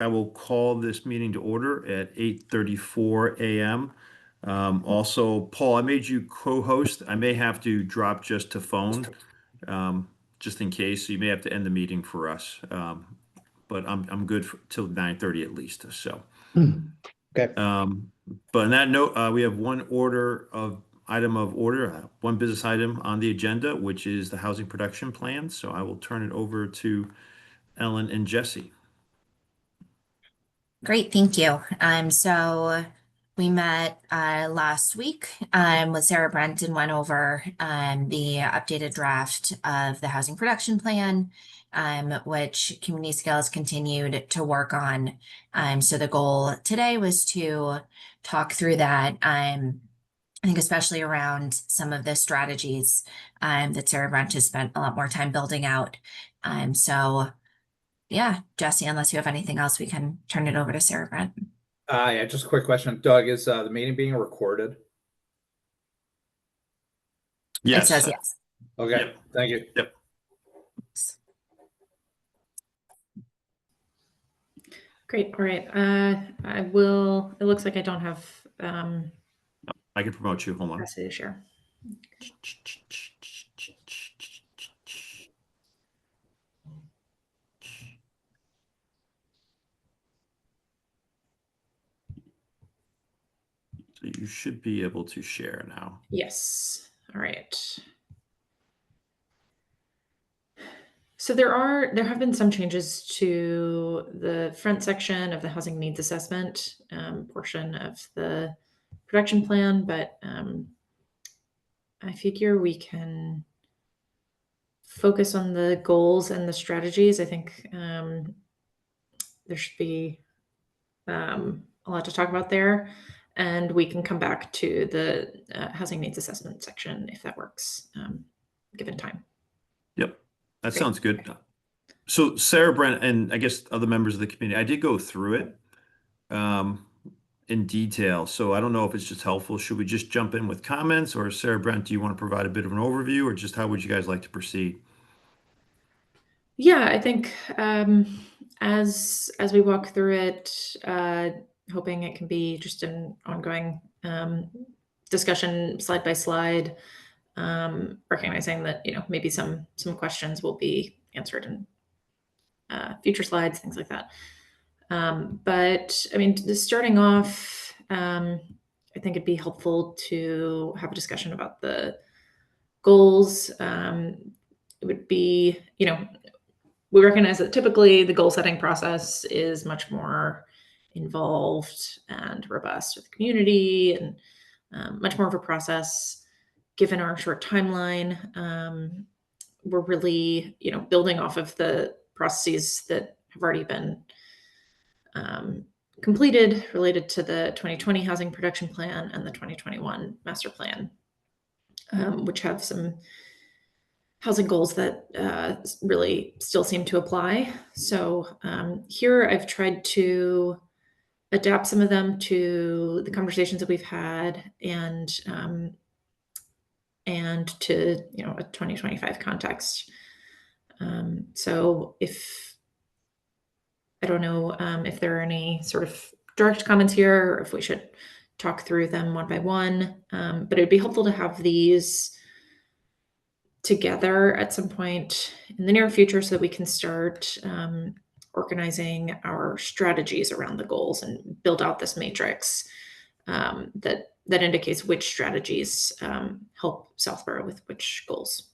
I will call this meeting to order at 8:34 a.m. Also, Paul, I made you co-host. I may have to drop just to phone, um, just in case. So you may have to end the meeting for us. But I'm good till 9:30 at least. So, Okay. um, but on that note, we have one business item on the agenda, which is the housing production plan. So I will turn it over to Ellen and Jesse. Great, thank you. So we met last week with Sarah Brent and went over the updated draft of the housing production plan, which Community Scale has continued to work on. So the goal today was to talk through that. I think especially around some of the strategies that Sarah Brent has spent a lot more time building out. So yeah, Jesse, unless you have anything else, we can turn it over to Sarah Brent. Yeah, just a quick question. Doug, is the meeting being recorded? It Yes. says yes. Okay, Yep. thank you. Yep. Great. All right. It looks like I don't have I can promote you. Hold on. capacity to share. So you should be able to share now. Yes. All right. So there have been some changes to the front section of the housing needs assessment portion of the production plan, but I figure we can focus on the goals and the strategies. I think there should be a lot to talk about there, and we can come back to the housing needs assessment section if that works, given time. Yep. That Great. sounds good. So Sarah Brent and I guess other members of the community, I did go through it in detail. So I don't know if it's just helpful. Should we just jump in with comments, or Sarah Brent, do you want to provide a bit of an overview, or just how would you guys like to proceed? Yeah, I think as we walk through it, hoping it can be just an ongoing discussion slide by slide, recognizing that maybe some questions will be answered in future slides, things like that. But I mean, just starting off, I think it'd be helpful to have a discussion about the goals. It would be, we recognize that typically the goal setting process is much more involved and robust with the community and much more of a process. Given our short timeline, we're really, building off of the processes that have already been completed related to the 2020 housing production plan and the 2021 master plan, which have some housing goals that really still seem to apply. So here I've tried to adapt some of them to the conversations that we've had and to a 2025 context. So I don't know if there are any sort of direct comments here, or if we should talk through them one by one. But it'd be helpful to have these together at some point in the near future so that we can start organizing our strategies around the goals and build out this matrix that indicates which strategies help Southborough with which goals.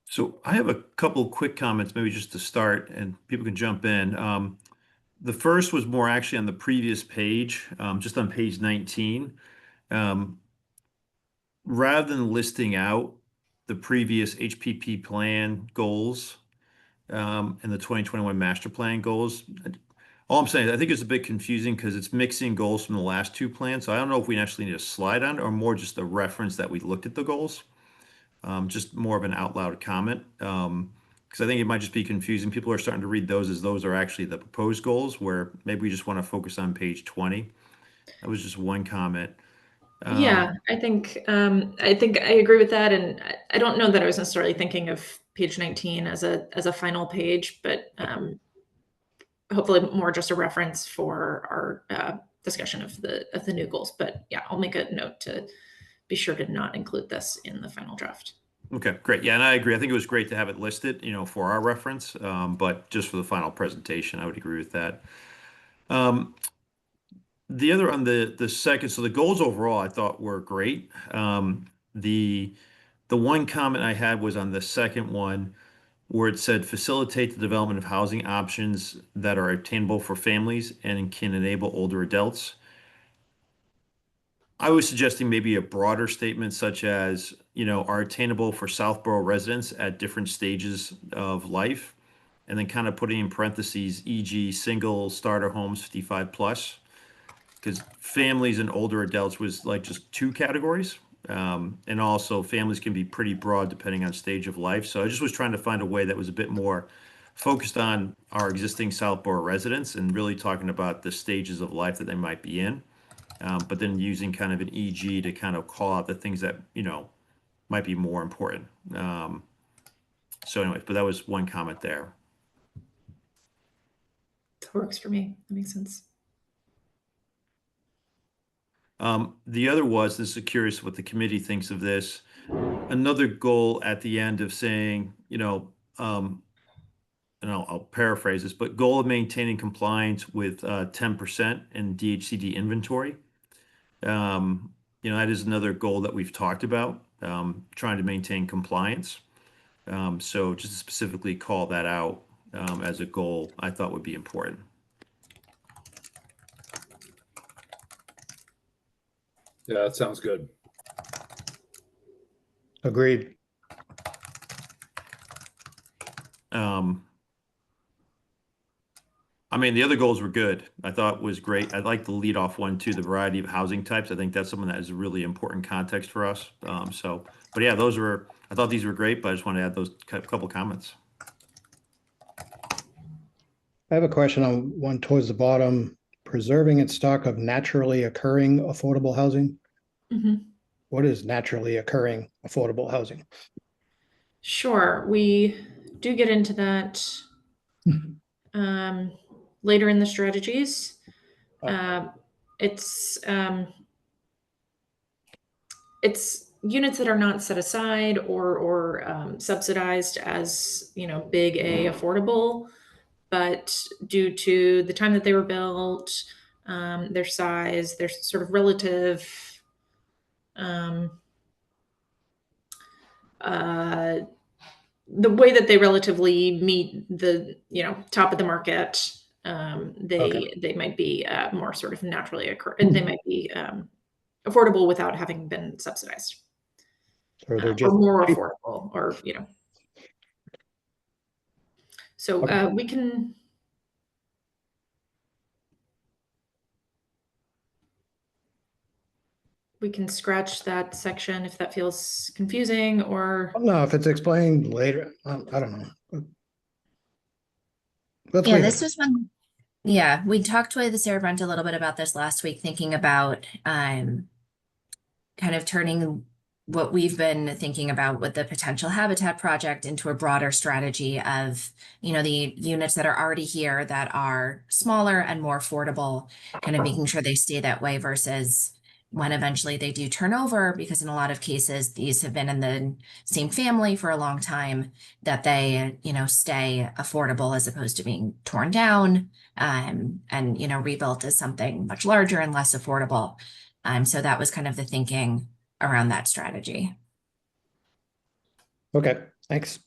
So I have a couple quick comments, maybe just to start, and people can jump in. The first was more actually on the previous page, just on page 19. Rather than listing out the previous HPP plan goals and the 2021 master plan goals, all I'm saying is I think it's a bit confusing because it's mixing goals from the last two plans. So I don't know if we actually need a slide on it or more just a reference that we looked at the goals. Just more of an out loud comment. Because I think it might just be confusing. People are starting to read those as those are actually the proposed goals, where maybe we just want to focus on page 20. That was just one comment. Yeah, I think I agree with that, and I don't know that I was necessarily thinking of page 19 as a final page, but hopefully more just a reference for our discussion of the new goals. But yeah, I'll make a note to be sure to not include this in the final draft. Okay, great. Yeah, and I agree. I think it was great to have it listed, for our reference. But just for the final presentation, I would agree with that. Um, the other on the second, so the goals overall, I thought were great. The the one comment I had was on the second one, where it said facilitate the development of housing options that are attainable for families and can enable older adults. I was suggesting maybe a broader statement such as, are attainable for Southborough residents at different stages of life, and then kind of putting in parentheses, e.g., single starter homes 55 plus, because families and older adults was like just two categories. And also families can be pretty broad depending on stage of life. So I just was trying to find a way that was a bit more focused on our existing Southborough residents and really talking about the stages of life that they might be in. But then using kind of an EG to kind of call out the things that, might be more important. So anyways, but that was one comment there. That works for me. That makes sense. The other was, this is curious what the committee thinks of this. Another goal at the end of saying, and I'll paraphrase this, but goal of maintaining compliance with 10% in DHCD inventory. That is another goal that we've talked about, trying to maintain compliance. So just to specifically call that out as a goal, I thought would be important. Yeah, that sounds good. Agreed. I mean, the other goals were good. I thought was great. I like the lead off one too, the variety of housing types. I think that's something that is a really important context for us. But yeah, I thought these were great, but I just want to add those couple comments. I have a question on one towards the bottom, preserving its stock of naturally occurring affordable housing. Mhm. What is naturally occurring affordable housing? Sure, we do get into that later in the strategies. It's units that are not set aside or subsidized as big A affordable, but due to the time that they were built, their size, their sort of relative the way that they relatively meet the top of the market, they might be more sort of naturally occur. They might be affordable without having been subsidized, Or they're or just more affordable, or So Okay. we can scratch that section if that feels confusing, or No, if it's explained later, I don't know. Let's Yeah, leave this it. was one. Yeah, we talked with Sarah Brent a little bit about this last week, thinking about kind of turning what we've been thinking about with the potential habitat project into a broader strategy of, the units that are already here that are smaller and more affordable, kind of making sure they stay that way versus when eventually they do turn over, because in a lot of cases, these have been in the same family for a long time, that they, stay affordable as opposed to being torn down, and, rebuilt as something much larger and less affordable. So that was kind of the thinking around that strategy. Okay, thanks.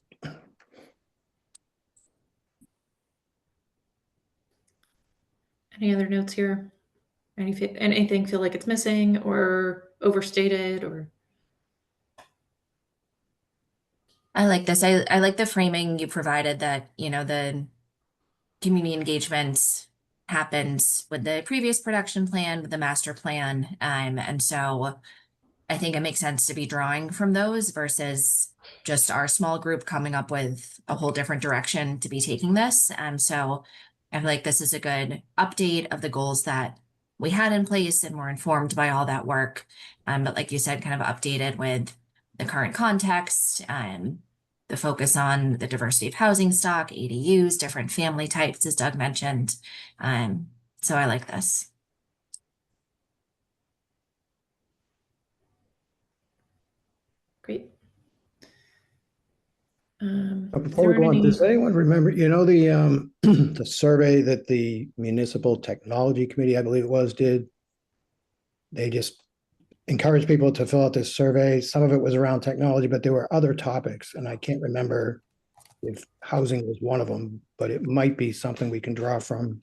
any other notes here? Anything feel like it's missing or overstated, or? I like this. I like the framing you provided, that, the community engagement happened with the previous production plan, with the master plan. And so I think it makes sense to be drawing from those versus just our small group coming up with a whole different direction to be taking this. So I feel like this is a good update of the goals that we had in place and were informed by all that work. But like you said, kind of updated with the current context, the focus on the diversity of housing stock, ADUs, different family types, as Doug mentioned. So I like this. Great. Before we go on, does anyone remember, the the survey that the Municipal Technology Committee, I believe it was, did? They just encouraged people to fill out this survey. Some of it was around technology, but there were other topics, and I can't remember if housing was one of them, but it might be something we can draw from.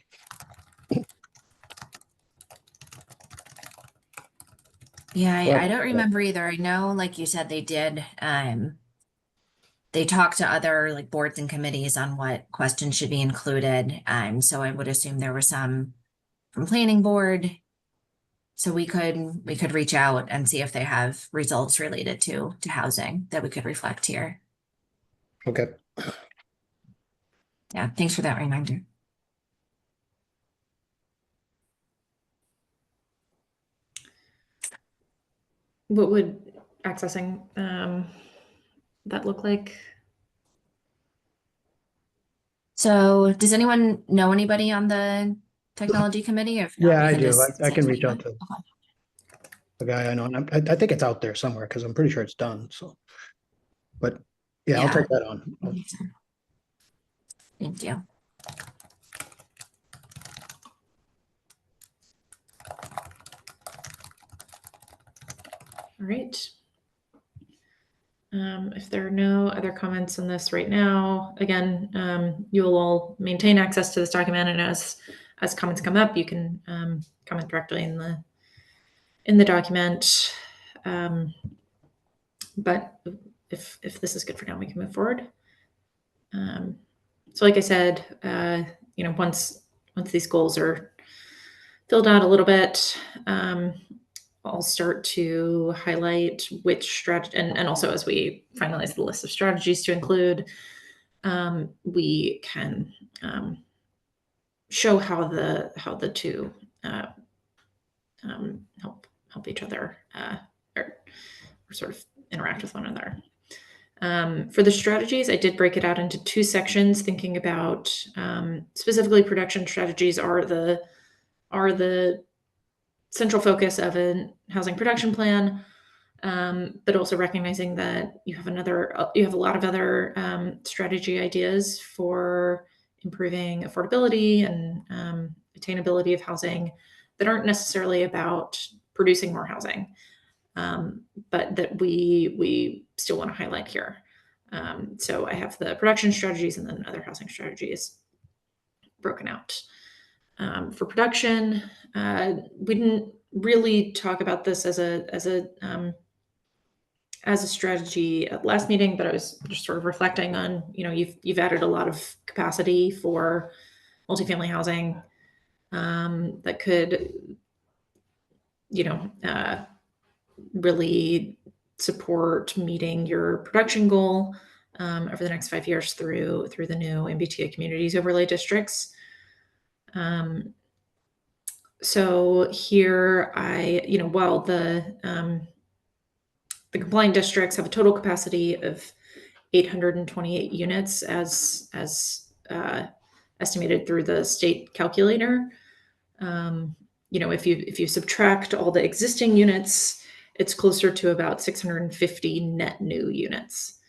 Yeah, Well, I don't remember either. I know, like you said, they did. They talked to other like boards and committees on what questions should be included. So I would assume there were some from planning board. So we could reach out and see if they have results related to housing that we could reflect here. Okay. Yeah, thanks for that reminder. What would accessing that look like? So does anyone know anybody on the technology committee? If not, Yeah, we I can do. just I can send reach out someone. to the guy I know. And I think it's out there somewhere because I'm pretty sure it's done. So, but yeah, I'll Yeah. take that on. Thank you. All right. If there are no other comments on this right now, again, you will all maintain access to this document, and as comments come up, you can comment directly in the document. But if this is good for now, we can move forward. So, like I said, once these goals are filled out a little bit, I'll start to highlight which strategy, and also as we finalize the list of strategies to include, we can show how the two help each other or sort of interact with one another. For the strategies, I did break it out into two sections, thinking about specifically production strategies are the central focus of a housing production plan, but also recognizing that you have a lot of other strategy ideas for improving affordability and attainability of housing that aren't necessarily about producing more housing, but that we still want to highlight here. So I have the production strategies and then other housing strategies broken out. For production, we didn't really talk about this as a strategy at last meeting, but I was just sort of reflecting on, you've added a lot of capacity for multifamily housing that could, really support meeting your production goal over the next 5 years through the new MBTA communities overlay districts. So here while the compliant districts have a total capacity of 828 units as estimated through the state calculator. If you subtract all the existing units, it's closer to about 650 net new units.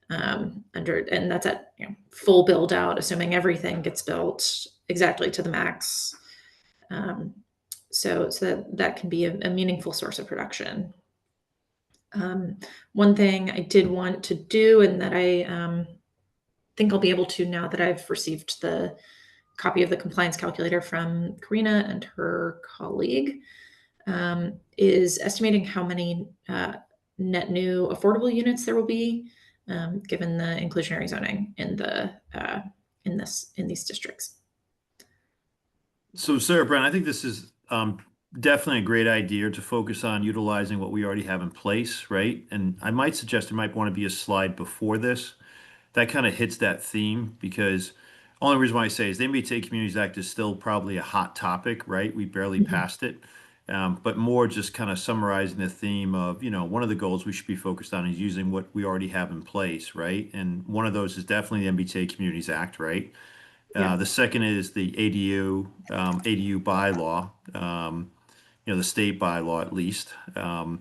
And that's at full build out, assuming everything gets built exactly to the max. So that can be a meaningful source of production. One thing I did want to do, and that I think I'll be able to now that I've received the copy of the compliance calculator from Karina and her colleague, is estimating how many net new affordable units there will be, given the inclusionary zoning in these districts. So Sarah Brown, I think this is definitely a great idea to focus on utilizing what we already have in place, right? And I might suggest there might want to be a slide before this that kind of hits that theme, because only reason why I say is the MBTA Communities Act is still probably a hot topic, right? We barely passed it. But more just kind of summarizing the theme of, one of the goals we should be focused on is using what we already have in place, right? And one of those is definitely the MBTA Communities Act, right? Yeah. The second is the ADU bylaw, the state bylaw at least. And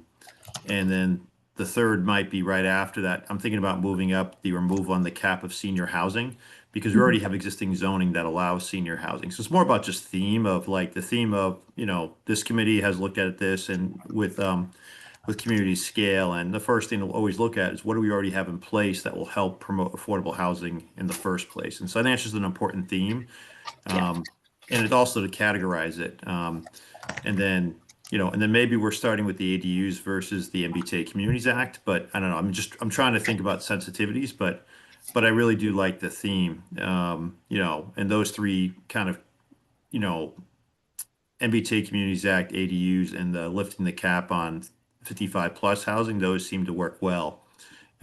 then the third might be right after that. I'm thinking about moving up the removal on the cap of senior housing because we already have existing zoning that allows senior housing. So it's more about just theme of like the theme of, this committee has looked at this and with community scale. And the first thing we'll always look at is what do we already have in place that will help promote affordable housing in the first place. And so I think that's just an important theme. Yeah. And it also to categorize it. And then, and then maybe we're starting with the ADUs versus the MBTA Communities Act, but I don't know. I'm trying to think about sensitivities, but I really do like the theme. And those three kind of, MBTA Communities Act, ADUs, and the lifting the cap on 55 plus housing, those seem to work well.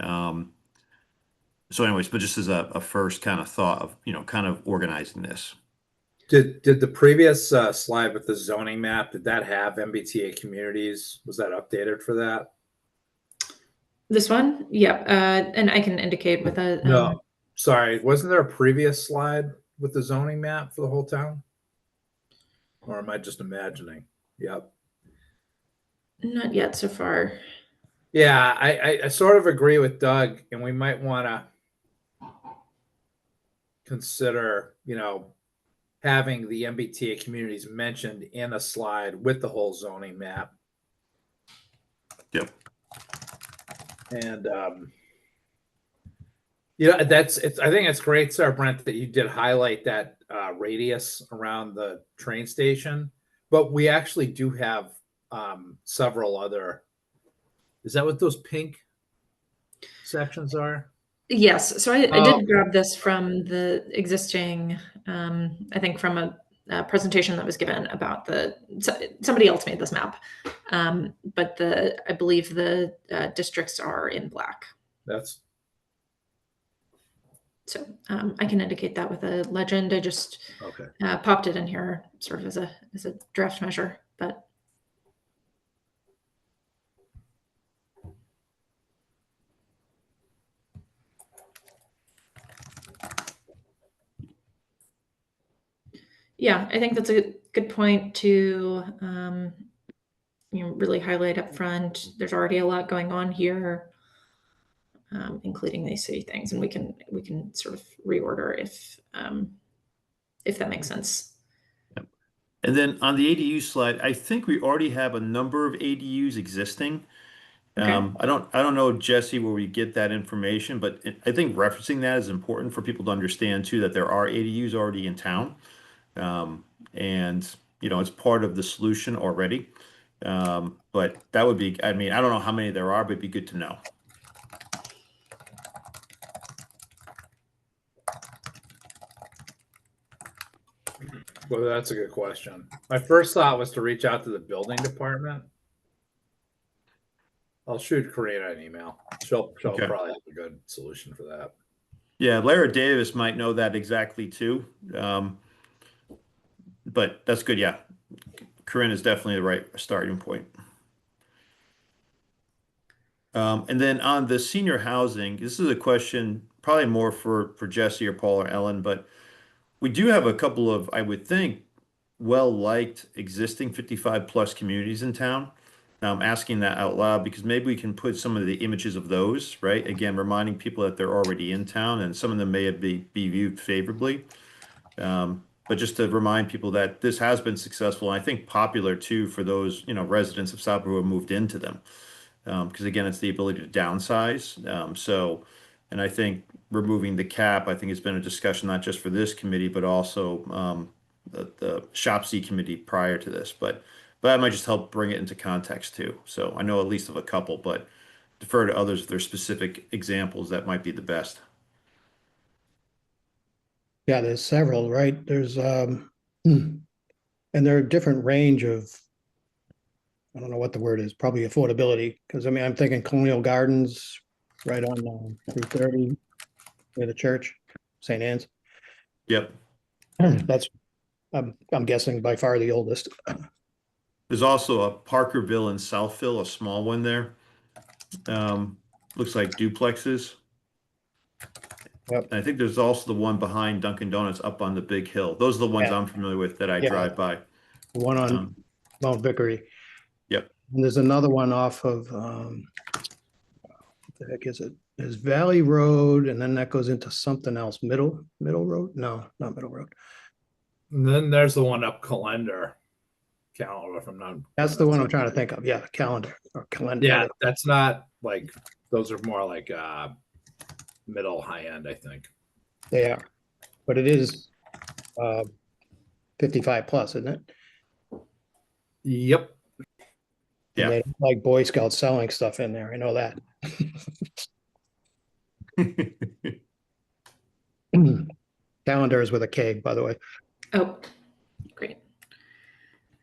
So anyways, but just as a first kind of thought of, kind of organizing this. Did the previous slide with the zoning map, did that have MBTA communities? Was that updated for that? This one, yeah, and I can indicate with a No, sorry. Wasn't there a previous slide with the zoning map for the whole town? Or am I just imagining? Yep. not yet so far. Yeah, I sort of agree with Doug, and we might want to consider, having the MBTA communities mentioned in a slide with the whole zoning map. Yep. And I think it's great, Sarah Brent, that you did highlight that radius around the train station. But we actually do have several other. Is that what those pink sections are? Yes, so I Oh, did grab this from the existing, I think from a presentation that was given about somebody else made this map. But I believe the districts are in black. that's So I can indicate that with a legend. I just okay. popped it in here sort of as a draft measure, but yeah, I think that's a good point to really highlight up front. There's already a lot going on here, including these city things, and we can sort of reorder if that makes sense. And then on the ADU slide, I think we already have a number of ADUs existing. Okay. I don't know, Jesse, where we get that information, but I think referencing that is important for people to understand too, that there are ADUs already in town. And it's part of the solution already. But that would be, I mean, I don't know how many there are, but it'd be good to know. Well, that's a good question. My first thought was to reach out to the building department. I'll shoot Karina an email. She'll Okay. probably have a good solution for that. Yeah, Lara Davis might know that exactly too. But that's good. Yeah. Corinne is definitely the right starting point. And then on the senior housing, this is a question probably more for Jesse or Paul or Ellen, but we do have a couple of, I would think, well-liked existing 55 plus communities in town. Now I'm asking that out loud because maybe we can put some of the images of those, right? Again, reminding people that they're already in town and some of them may be viewed favorably. But just to remind people that this has been successful, and I think popular too for those, residents of Southborough who have moved into them. Because again, it's the ability to downsize. And I think removing the cap, I think has been a discussion not just for this committee, but also the SHOP-C committee prior to this. But that might just help bring it into context too. So I know at least of a couple, but defer to others if there's specific examples that might be the best. Yeah, there's several, right? There's and there are different range of, I don't know what the word is, probably affordability. Because I mean, I'm thinking Colonial Gardens, right on 330, near the church, St. Anne's. Yep. That's I'm guessing by far the oldest. There's also a Parkerville and Southville, a small one there. Looks like duplexes. Yep. And I think there's also the one behind Dunkin' Donuts up on the big hill. Those are the ones Yeah. I'm familiar with that I Yeah. drive by. The one on Um, Mount Vickery. Yep. And there's another one off of, what the heck is it? There's Valley Road, and then that goes into something else. Middle Road? No, not Middle Road. And then there's the one up Calendar. If I'm not. That's the one I'm trying to think of. Yeah, Calendar or Calendar. Yeah, whatever. that's not like, those are more like middle high end, I think. They are, but it is 55 plus, isn't it? Yep. Yeah. And they don't like Boy Scouts selling stuff in there. I know that. Calendar is with a K, by the way. Oh, great.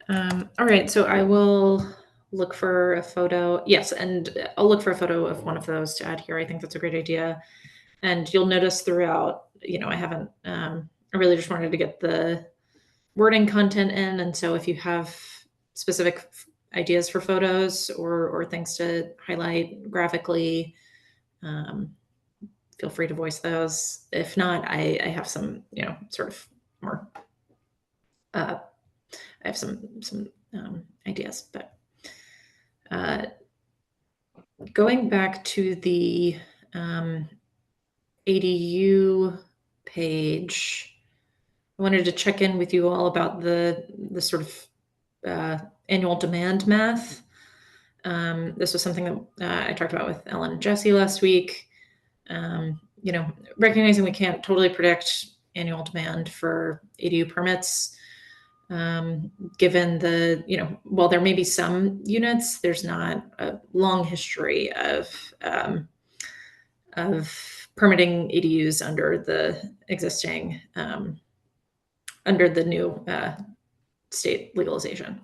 All right, so I will look for a photo. Yes, and I'll look for a photo of one of those to add here. I think that's a great idea. And you'll notice throughout, I haven't, I really just wanted to get the wording content in. And so if you have specific ideas for photos or things to highlight graphically, feel free to voice those. If not, I have some, sort of more, I have some ideas, but going back to the ADU page, I wanted to check in with you all about the sort of annual demand math. This was something that I talked about with Ellen and Jesse last week. Recognizing we can't totally predict annual demand for ADU permits, given while there may be some units, there's not a long history of permitting ADUs under the existing, under the new state legalization.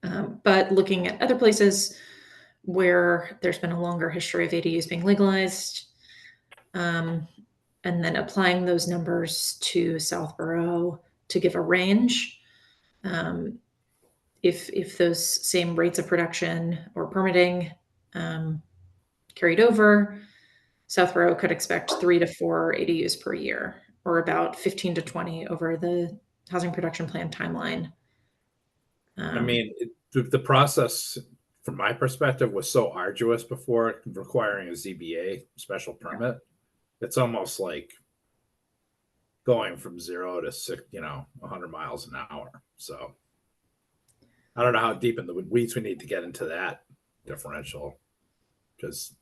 But looking at other places where there's been a longer history of ADUs being legalized, and then applying those numbers to Southborough to give a range. If those same rates of production or permitting carried over, Southborough could expect 3 to 4 ADUs per year, or about 15 to 20 over the housing production plan timeline. I mean, the process, from my perspective, was so arduous before requiring a ZBA special permit. It's almost like going from 0 to 100 miles an hour. So I don't know how deep in the weeds we need to get into that differential, because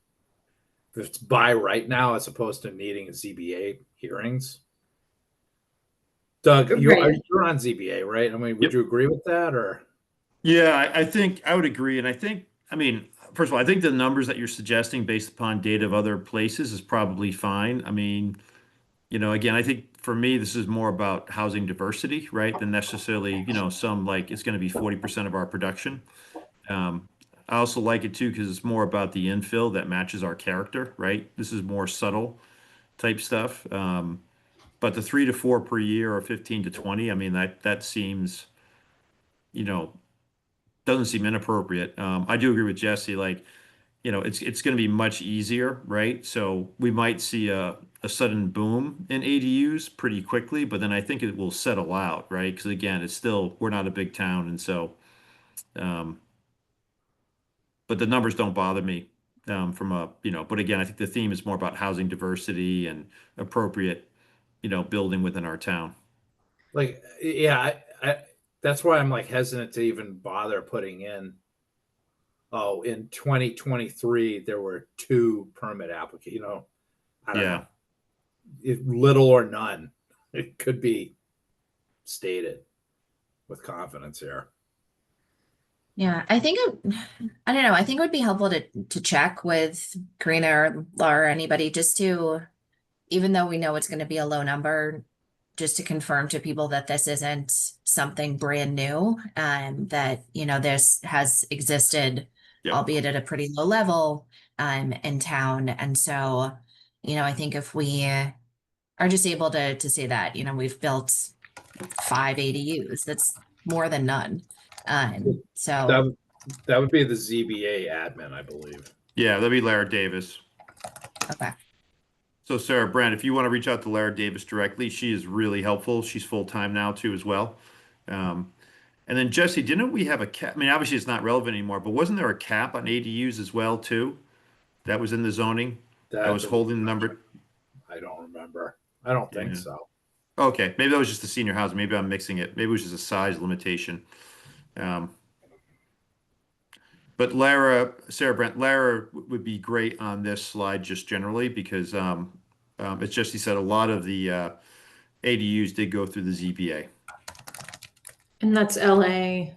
if it's by right now as opposed to needing ZBA hearings. Doug, you're on ZBA, right? I mean, would you agree with that, or? Yeah, I think I would agree. And first of all, I think the numbers that you're suggesting based upon data of other places is probably fine. I mean, again, I think for me, this is more about housing diversity, right? Than necessarily, some like it's going to be 40% of our production. I also like it too, because it's more about the infill that matches our character, right? This is more subtle type stuff. But the 3 to 4 per year or 15 to 20, I mean, that seems, doesn't seem inappropriate. I do agree with Jesse, like, it's going to be much easier, right? So we might see a sudden boom in ADUs pretty quickly, but then I think it will settle out, right? Because again, we're not a big town. And so, but the numbers don't bother me but again, I think the theme is more about housing diversity and appropriate, building within our town. Like, yeah, I that's why I'm like hesitant to even bother putting in. Oh, in 2023 there were 2 permit applications. I don't know, little or none. It could be stated with confidence here. Yeah, I don't know. I think it would be helpful to check with Karina or Laura or anybody just to, even though we know it's going to be a low number, just to confirm to people that this isn't something brand new, that, this has existed, albeit at a pretty low level, in town. And so, I think if we are just able to say that, we've built 5 ADUs, that's more than none. So That would be the ZBA admin, I believe. Yeah, that'd be Lara Davis. okay. So Sarah Brand, if you want to reach out to Lara Davis directly, she is really helpful. She's full-time now too as well. And then Jesse, didn't we have a cap? I mean, obviously it's not relevant anymore, but wasn't there a cap on ADUs as well too? That was in the zoning? That was holding the number? I don't remember. I don't think Yeah. so. Okay, maybe that was just the senior housing. Maybe I'm mixing it. Maybe it was just a size limitation. But Sarah Brent, Lara would be great on this slide just generally because as Jesse said, a lot of the ADUs did go through the ZBA. And that's LA,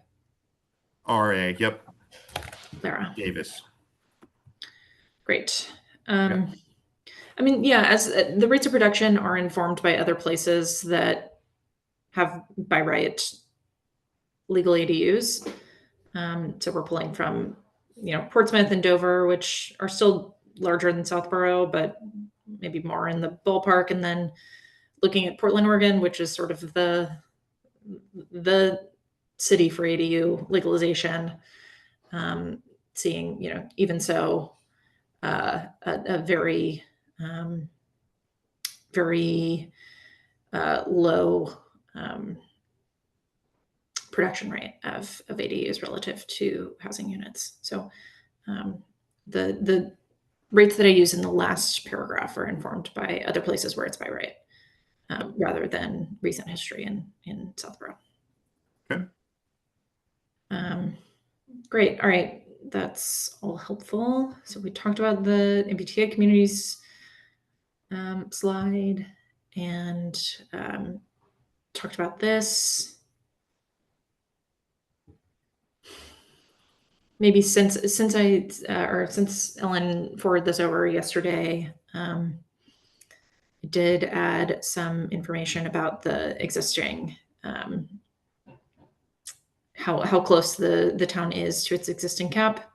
RA, yep, Lara. Davis. Great. I mean, yeah, as the rates of production are informed by other places that have by right legal ADUs. So we're pulling from, Portsmouth and Dover, which are still larger than Southborough, but maybe more in the ballpark. And then looking at Portland, Oregon, which is sort of the city for ADU legalization. Seeing, even so, a very, very low production rate of ADUs relative to housing units. So the rates that I use in the last paragraph are informed by other places where it's by right, rather than recent history in Southborough. Okay. Great. All right. That's all helpful. So we talked about the MBTA communities slide and talked about this. Maybe since Ellen forwarded this over yesterday, I did add some information about the existing, how close the town is to its existing cap.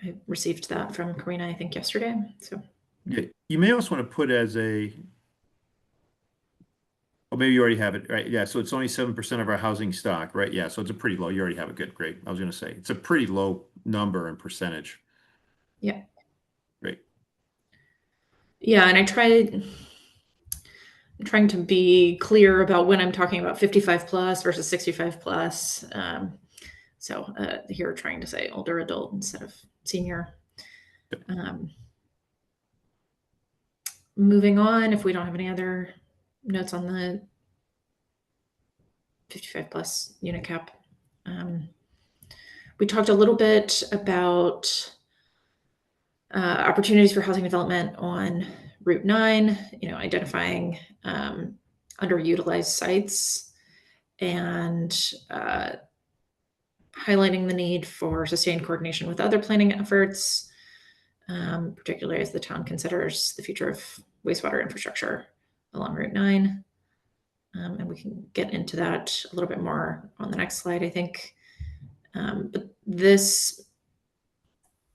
I received that from Karina, I think yesterday. So Yeah, you may also want to put as a, oh, maybe you already have it, right? Yeah, so it's only 7% of our housing stock, right? Yeah, so it's a pretty low. You already have it. Good, great. I was going to say it's a pretty low number and percentage. yeah. Great. Yeah, and I'm trying to be clear about when I'm talking about 55 plus versus 65 plus. So here trying to say older adult instead of senior. Moving on, if we don't have any other notes on the 55 plus unit cap. We talked a little bit about opportunities for housing development on Route 9, identifying underutilized sites and highlighting the need for sustained coordination with other planning efforts, particularly as the town considers the future of wastewater infrastructure along Route 9. And we can get into that a little bit more on the next slide, I think. But this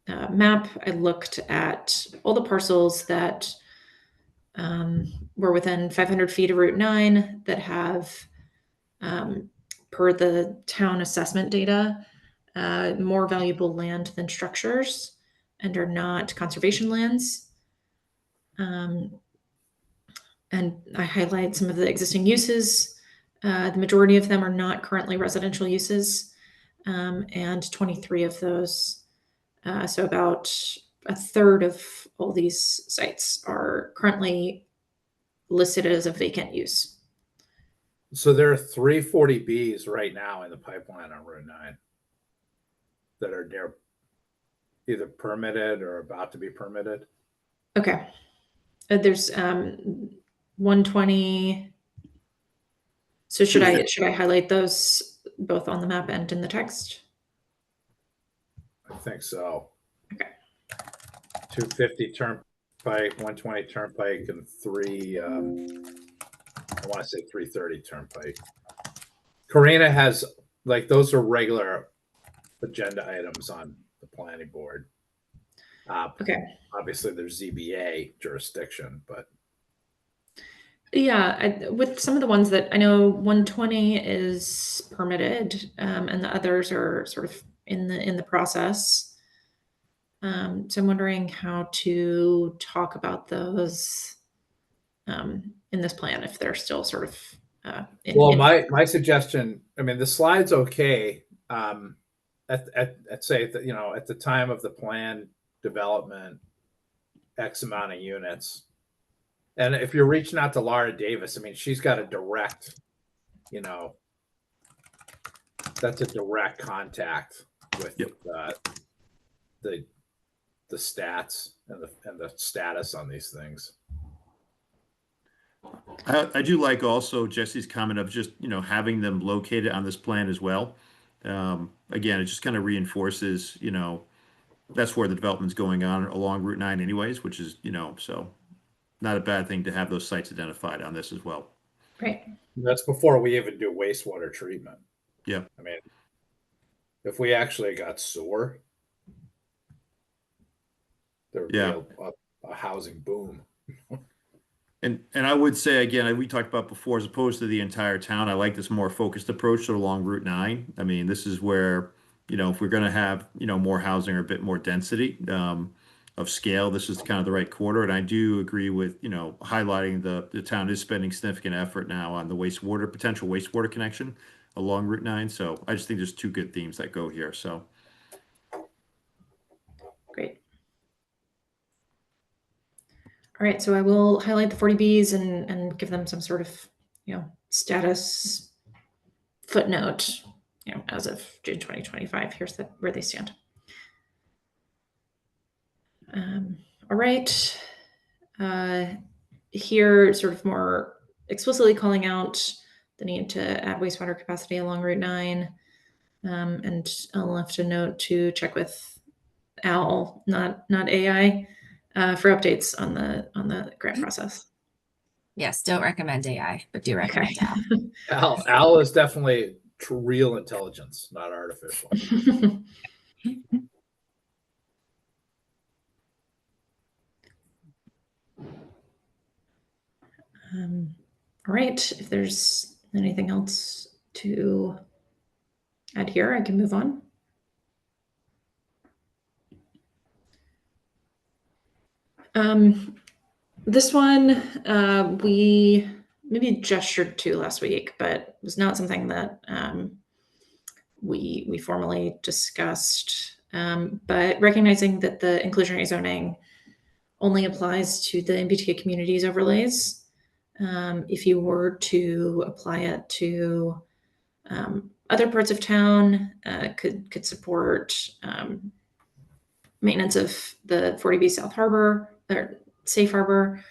map, I looked at all the parcels that were within 500 feet of Route 9 that have, per the town assessment data, more valuable land than structures and are not conservation lands. And I highlight some of the existing uses. The majority of them are not currently residential uses, and 23 of those, so about a third of all these sites are currently listed as a vacant use. So there are 340Bs right now in the pipeline on Route 9 that are near either permitted or about to be permitted. Okay. There's 120. So should I highlight those both on the map and in the text? I think so. Okay. 250 Turnpike, 120 Turnpike, and I want to say 330 Turnpike. Karina has, like, those are regular agenda items on the planning board. Okay. Obviously, there's ZBA jurisdiction, but Yeah, with some of the ones that I know, 120 is permitted, and the others are sort of in the process. So I'm wondering how to talk about those in this plan if they're still sort of Well, my suggestion, I mean, the slide's okay. At say that, you know, at the time of the plan development, X amount of units. And if you're reaching out to Laura Davis, I mean, she's got a direct, you know, that's a direct contact with Yep. the stats and the status on these things. I do like also Jesse's comment of just, you know, having them located on this plan as well. Again, it just kind of reinforces, you know, that's where the development's going on along Route 9 anyways, which is, you know, so not a bad thing to have those sites identified on this as well. right. That's before we even do wastewater treatment. Yeah. I mean, if we actually got sewer, there would Yeah. be a housing boom. And I would say again, we talked about before, as opposed to the entire town, I like this more focused approach to along Route 9. I mean, this is where, you know, if we're going to have, you know, more housing or a bit more density of scale, this is kind of the right quarter. And I do agree with, you know, highlighting the town is spending significant effort now on the wastewater, potential wastewater connection along Route 9. So I just think there's two good themes that go here. So Great. All right, so I will highlight the 40Bs and give them some sort of, you know, status footnote, you know, as of June 2025. Here's where they stand. All right. Here, sort of more explicitly calling out the need to add wastewater capacity along Route 9. And I'll have to note to check with Al, not AI, for updates on the grant process. Yes, don't recommend AI, but do recommend Al. Al is definitely real intelligence, not artificial. All right, if there's anything else to add here, I can move on. This one we maybe gestured to last week, but was not something that we formally discussed. But recognizing that the inclusionary zoning only applies to the MBTA communities overlays, if you were to apply it to other parts of town, could support maintenance of the 40B South Harbor or Safe Harbor,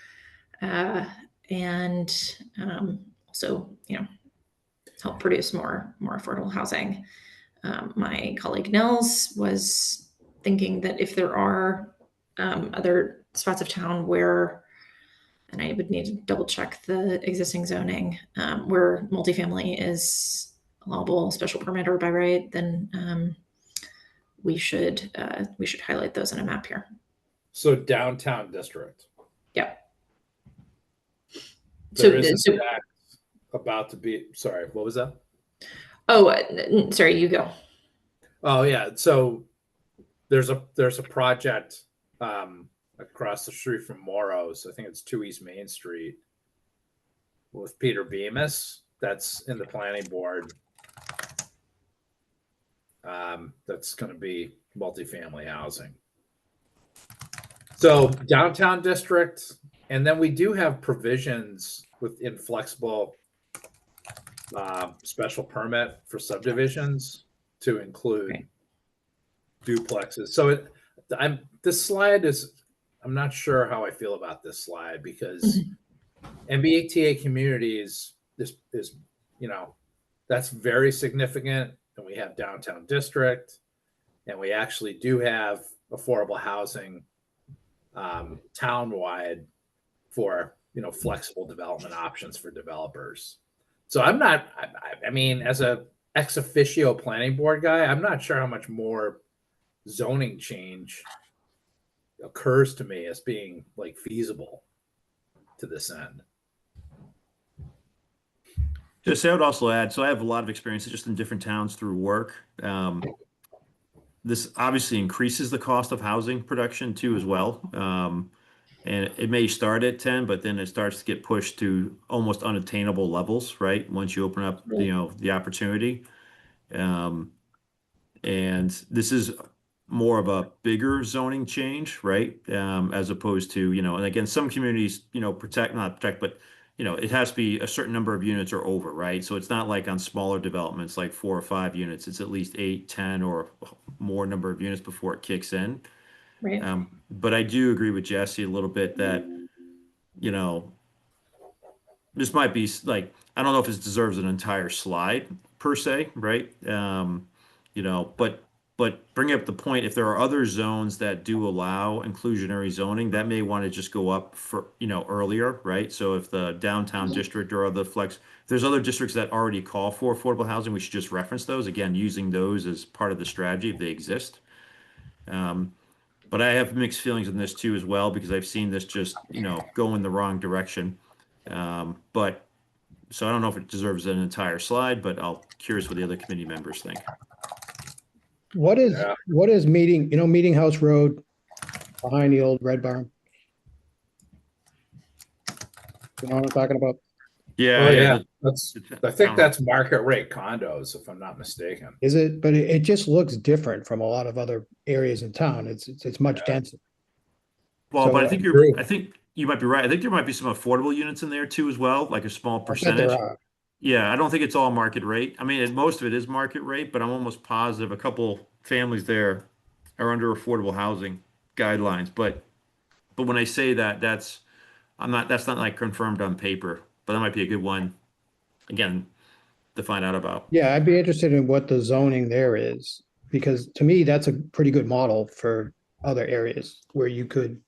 and also, you know, help produce more affordable housing. My colleague Nels was thinking that if there are other spots of town where, and I would need to double check the existing zoning, where multifamily is allowable special permit or by right, then we should highlight those on a map here. So downtown district. Yeah. There is a stack about to be. Sorry, what was that? Oh, sorry, you go. Oh yeah, so there's a project across the street from Morrow's. I think it's 2 East Main Street with Peter Bemis. That's in the planning board. That's going to be multifamily housing. So downtown district, and then we do have provisions within flexible special permit for subdivisions to include duplexes. So this slide is, I'm not sure how I feel about this slide because MBTA communities is, you know, that's very significant. And we have downtown district, and we actually do have affordable housing townwide for, you know, flexible development options for developers. So I'm not, I mean, as a ex officio planning board guy, I'm not sure how much more zoning change occurs to me as being like feasible to this end. Just I would also add, so I have a lot of experience just in different towns through work. This obviously increases the cost of housing production too as well. And it may start at 10, but then it starts to get pushed to almost unattainable levels, right? Once you open up, the opportunity. Um, and this is more of a bigger zoning change, right? As opposed to, and again, some communities, not protect, but it has to be a certain number of units or over, right? So it's not like on smaller developments, like 4 or 5 units. It's at least 8, 10, or more number of units before it kicks in. Right. But I do agree with Jesse a little bit that, you know, this might be like, I don't know if it deserves an entire slide per se, right? But bring up the point, if there are other zones that do allow inclusionary zoning, that may want to just go up for, earlier, right? So if the downtown district or other flex, if there's other districts that already call for affordable housing, we should just reference those, again, using those as part of the strategy if they exist. But I have mixed feelings on this too as well, because I've seen this just, go in the wrong direction. But so I don't know if it deserves an entire slide, but I'll curious what the other committee members think. Yeah. What is Meeting House Road behind the old Red Barn? You know what I'm talking about? Yeah, Oh, yeah. yeah. the I think town- that's market rate condos, if I'm not mistaken. Is it? But it just looks different from a lot of other areas in town. It's much Yeah. denser. Well, So, but True. I think you might be right. I think there might be some affordable units in there too as well, like a small I bet there percentage. are. Yeah, I don't think it's all market rate. I mean, most of it is market rate, but I'm almost positive a couple families there are under affordable housing guidelines. But when I say that, that's not like confirmed on paper, but that might be a good one, again, to find out about. Yeah, I'd be interested in what the zoning there is, because to me, that's a pretty good model for other areas where you could,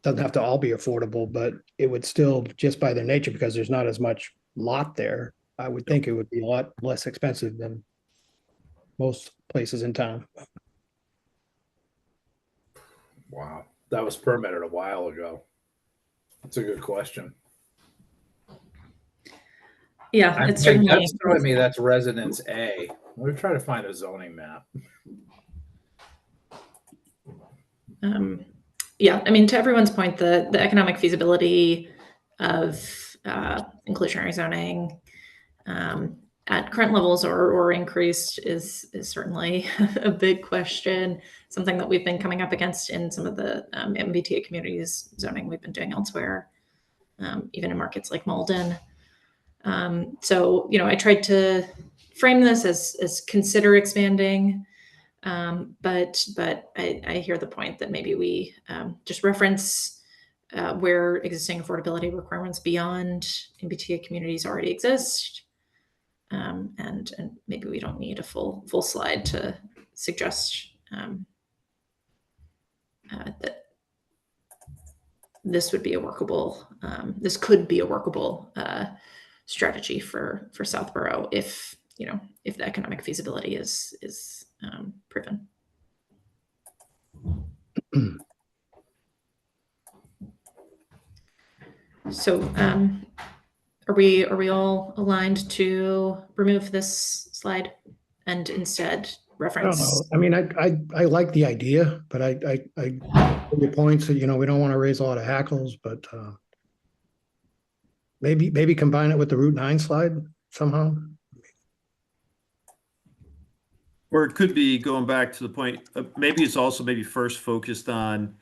doesn't have to all be affordable, but it would still, just by their nature, because there's not as much lot there, I would think it would be a lot less expensive than most places in town. Wow. That was permitted a while ago. That's a good question. Yeah, it's certainly. That's telling me that's residence A. We're trying to find a zoning map. Yeah, I mean, to everyone's point, the economic feasibility of inclusionary zoning at current levels or increased is certainly a big question. Something that we've been coming up against in some of the MBTA communities zoning we've been doing elsewhere, even in markets like Malden. So, I tried to frame this as consider expanding. But I hear the point that maybe we just reference where existing affordability requirements beyond MBTA communities already exist, and maybe we don't need a full slide to suggest that this would be a workable, this could be a workable strategy for Southborough if if the economic feasibility is proven. So, are we all aligned to remove this slide and instead I don't reference? know. I mean, I like the idea, but I your points that, we don't want to raise a lot of hackles, but maybe combine it with the Route 9 slide somehow. Or it could be going back to the point, maybe it's also maybe first focused on,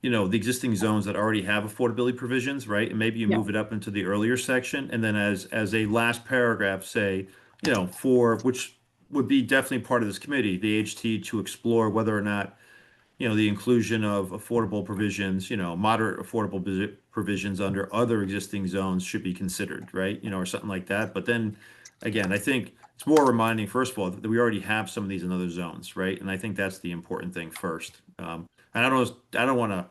the existing zones that already have affordability provisions, right? And maybe you Yeah. move it up into the earlier section, and then as a last paragraph, say, for which would be definitely part of this committee, the HT to explore whether or not, the inclusion of affordable provisions, moderate affordable provisions under other existing zones should be considered, right? Or something like that. But then again, I think it's more reminding, first of all, that we already have some of these in other zones, right? And I think that's the important thing first. And I don't want to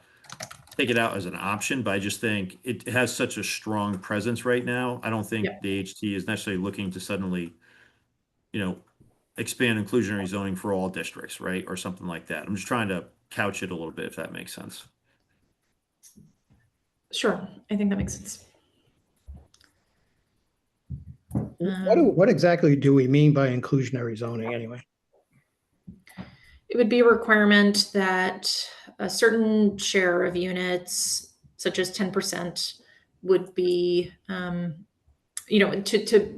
take it out as an option, but I just think it has such a strong presence right now. I don't think Yep. the HT is necessarily looking to suddenly, expand inclusionary zoning for all districts, right? Or something like that. I'm just trying to couch it a little bit, if that makes sense. Sure, I think that makes sense. What exactly do we mean by inclusionary zoning anyway? It would be a requirement that a certain share of units, such as 10%, would be, to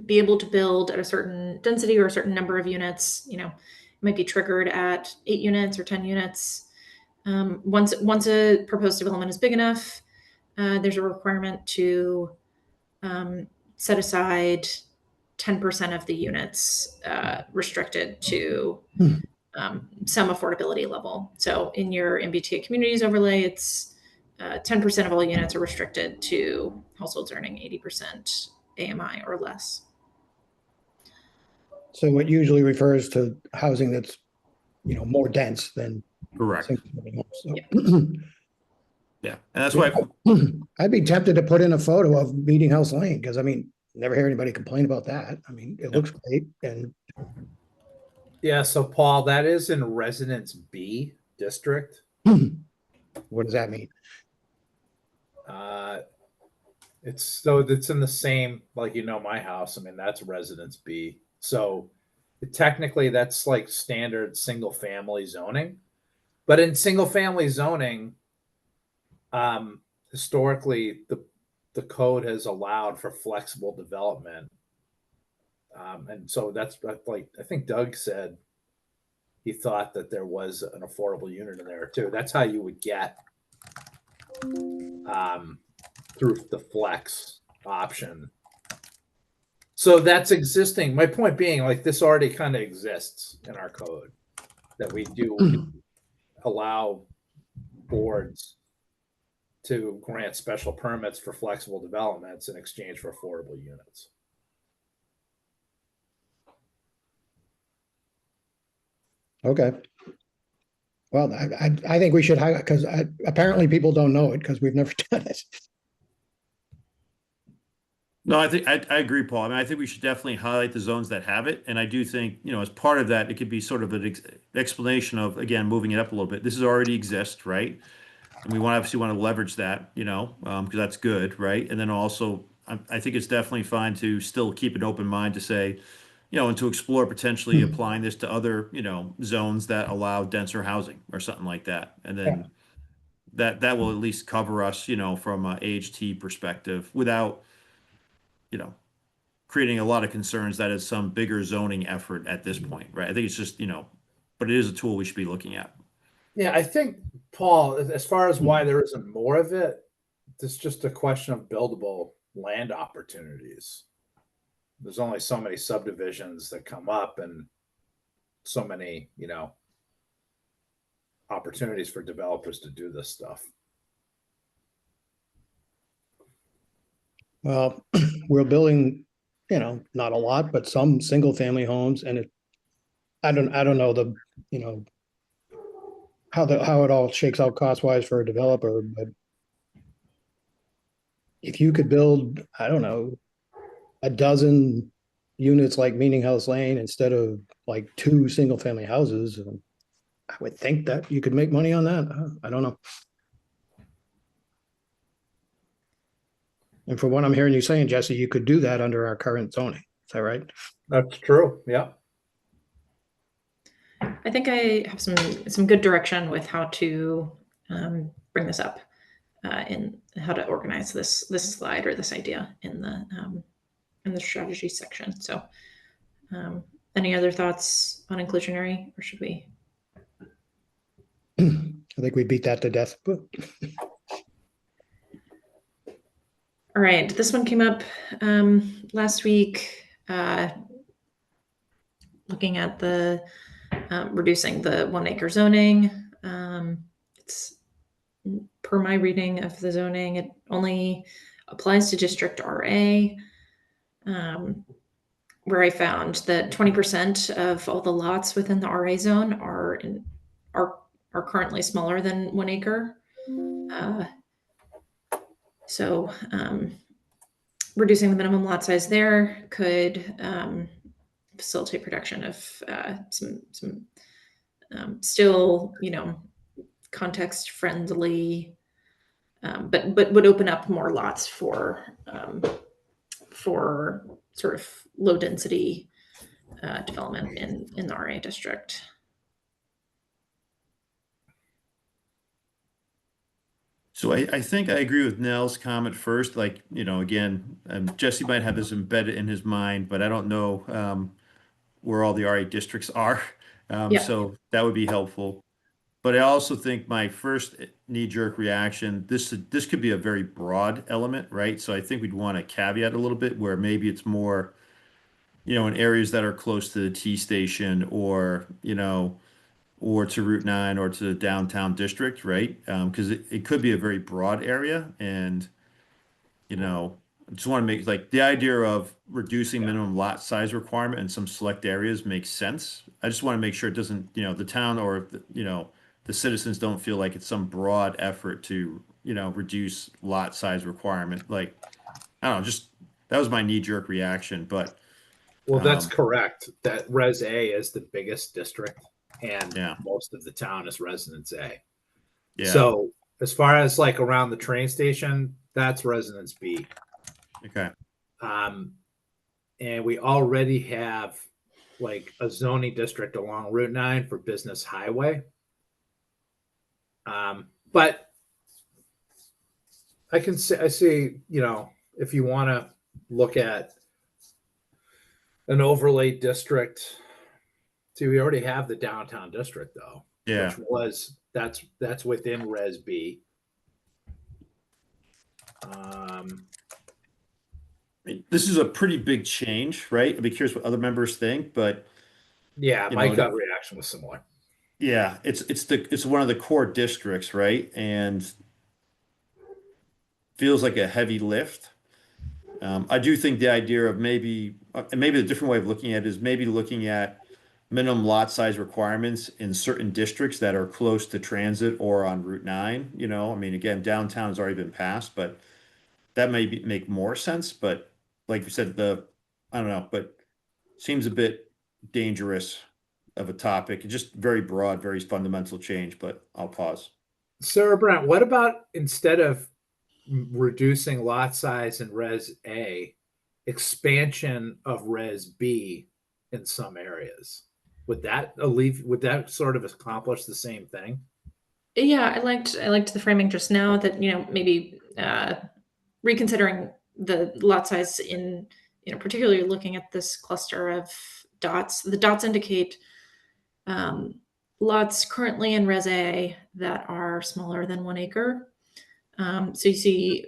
be able to build at a certain density or a certain number of units, it might be triggered at 8 units or 10 units. Once a proposed development is big enough, there's a requirement to set aside 10% of the units restricted to some affordability level. So in your MBTA communities overlay, it's 10% of all units are restricted to households earning 80% AMI or less. So it usually refers to housing that's, more dense than Correct. single-family homes. Yeah. And that's why, I'd be tempted to put in a photo of Meeting House Lane, because never hear anybody complain about that. It looks great, and Yeah, so Paul, that is in Residence B district. what does that mean? It's in the same, like, my house. That's Residence B. So technically that's like standard single family zoning. But in single family zoning, historically the code has allowed for flexible development. And so that's like, I think Doug said he thought that there was an affordable unit in there too. That's how you would get through the flex option. So that's existing. My point being, like, this already kind of exists in our code, that we do allow boards to grant special permits for flexible developments in exchange for affordable units. Okay. Well, I think we should highlight, because apparently people don't know it because we've never done it. no, I think I agree, Paul. I think we should definitely highlight the zones that have it. And I do think, as part of that, it could be sort of an explanation of, again, moving it up a little bit. This is already exists, right? And we obviously want to leverage that, because that's good, right? And then also, I think it's definitely fine to still keep an open mind to say, and to explore potentially applying this to other, zones that allow denser housing or something like that. And then that will at least cover us, from a AHT perspective without, creating a lot of concerns that is some bigger zoning effort at this point, right? I think it's just, but it is a tool we should be looking at. Yeah, I think, Paul, as far as why there isn't more of it, it's just a question of buildable land opportunities. There's only so many subdivisions that come up and so many, opportunities for developers to do this stuff. Well, we're building, not a lot, but some single family homes, and I don't know how it all shakes out cost wise for a developer, but if you could build, I don't know, a dozen units like Meeting House Lane instead of like 2 single family houses, I would think that you could make money on that. I don't know. And from what I'm hearing you saying, Jesse, you could do that under our current zoning. Is that right? That's true. Yeah. I think I have some good direction with how to bring this up in how to organize this slide or this idea in the strategy section. So, any other thoughts on inclusionary, or should we? I think we beat that to death. All right, this one came up last week, looking at the reducing the 1 acre zoning. It's per my reading of the zoning, it only applies to district RA, where I found that 20% of all the lots within the RA zone are currently smaller than 1 acre. So reducing the minimum lot size there could facilitate production of some still, context friendly, but would open up more lots for for sort of low density development in the RA district. So I think I agree with Nell's comment first. Like, again, Jesse might have this embedded in his mind, but I don't know where all the RA districts are. Yeah. So that would be helpful. But I also think my first knee-jerk reaction, this could be a very broad element, right? So I think we'd want to caveat a little bit where maybe it's more, in areas that are close to the T station or, or to Route 9 or to the downtown district, right? Because it could be a very broad area. And, I just want to make like the idea of reducing minimum lot size requirement in some select areas makes sense. I just want to make sure it doesn't, the town or, the citizens don't feel like it's some broad effort to, reduce lot size requirement. Like, I don't know, just that was my knee-jerk reaction. But Well, that's um, correct. That Res A is the biggest district, and yeah, most of the town is Residence A. yeah, So as far as like around the train station, that's Residence B. okay, Um, and we already have like a zoning district along Route 9 for business highway. But I see, if you want to look at an overlay district, see, we already have the downtown district though, yeah. that's within Res B. Um, This is a pretty big change, right? I'd be curious what other members think, but yeah, you my know, gut reaction was similar. yeah, it's one of the core districts, right? And feels like a heavy lift. I do think the idea of and maybe a different way of looking at it is maybe looking at minimum lot size requirements in certain districts that are close to transit or on Route 9. I mean, again, downtown has already been passed, but that make more sense. But like you said, I don't know, but seems a bit dangerous of a topic. Just very broad, very fundamental change, but I'll pause. Sarah Brent, what about instead of reducing lot size in Res A, expansion of Res B in some areas? Would that sort of accomplish the same thing? Yeah, I liked the framing just now that, maybe reconsidering the lot size in, particularly looking at this cluster of dots. The dots indicate lots currently in Res A that are smaller than 1 acre. So you see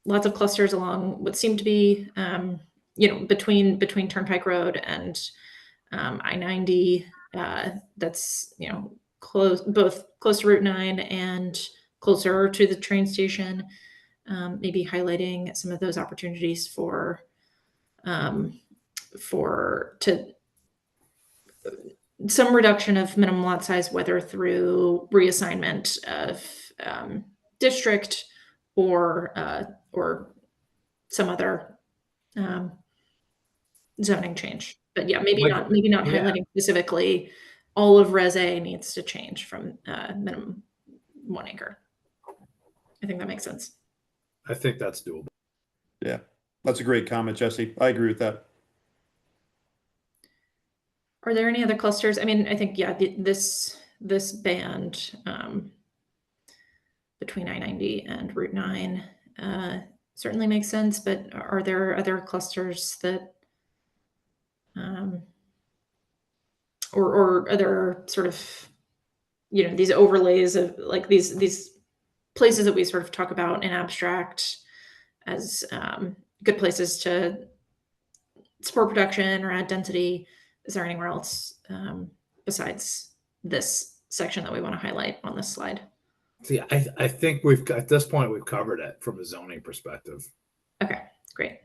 lots of clusters along what seem to be, between Turnpike Road and I-90. That's both close to Route 9 and closer to the train station. Maybe highlighting some of those opportunities to some reduction of minimum lot size, whether through reassignment of district or some other zoning change. But yeah, maybe not Yeah. highlighting specifically all of Res A needs to change from minimum 1 acre. I think that makes sense. I think that's doable. Yeah, that's a great comment, Jesse. I agree with that. Are there any other clusters? I mean, I think, yeah, this band between I-90 and Route 9 certainly makes sense, but are there other clusters that or other sort of, these overlays of like these places that we sort of talk about in abstract as good places to support production or add density? Is there anywhere else besides this section that we want to highlight on this slide? See, I think at this point we've covered it from a zoning perspective. Okay, great.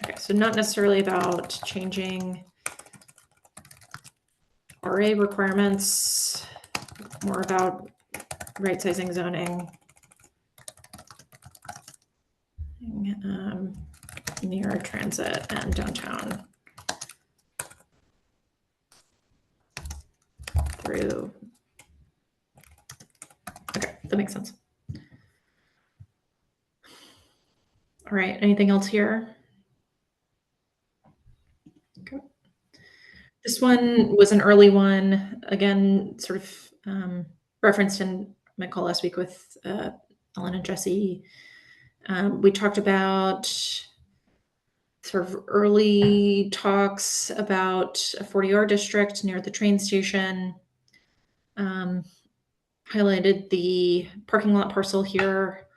Okay, so not necessarily about changing RA requirements, more about right sizing zoning near transit and downtown through. Okay, that makes sense. All right, anything else here? Okay. This one was an early one, again, sort of referenced in my call last week with Ellen and Jesse. We talked about sort of early talks about a 40R district near the train station. Highlighted the parking lot parcel here.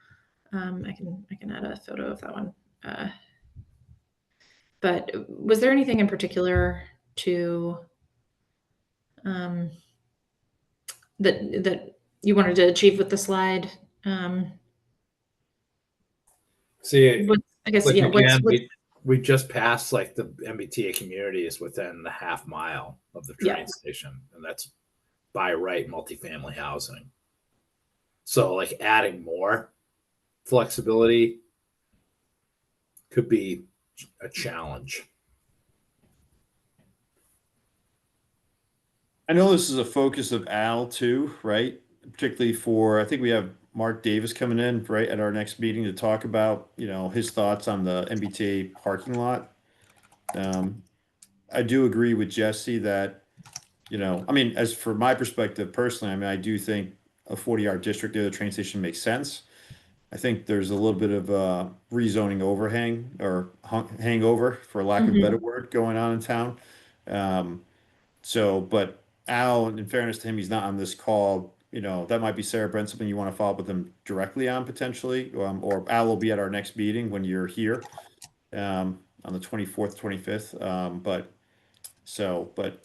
I can add a photo of that one. But was there anything in particular to that you wanted to achieve with the slide? See, I guess like yeah. again, What's we just passed like the MBTA community is within the half mile of the train Yeah. station, and that's by right multifamily housing. So like adding more flexibility could be a challenge. I know this is a focus of Al too, right? Particularly for, I think we have Mark Davis coming in, right, at our next meeting to talk about, his thoughts on the MBTA parking lot. I do agree with Jesse that, I mean, as for my perspective personally, I mean, I do think a 40-yard district near the train station makes sense. I think there's a little bit of rezoning overhang or hangover, for lack of a better word, going on in town. But Al, in fairness to him, he's not on this call. That might be Sarah Brent, something you want to follow up with him directly on potentially, or Al will be at our next meeting when you're here on the 24th, 25th. But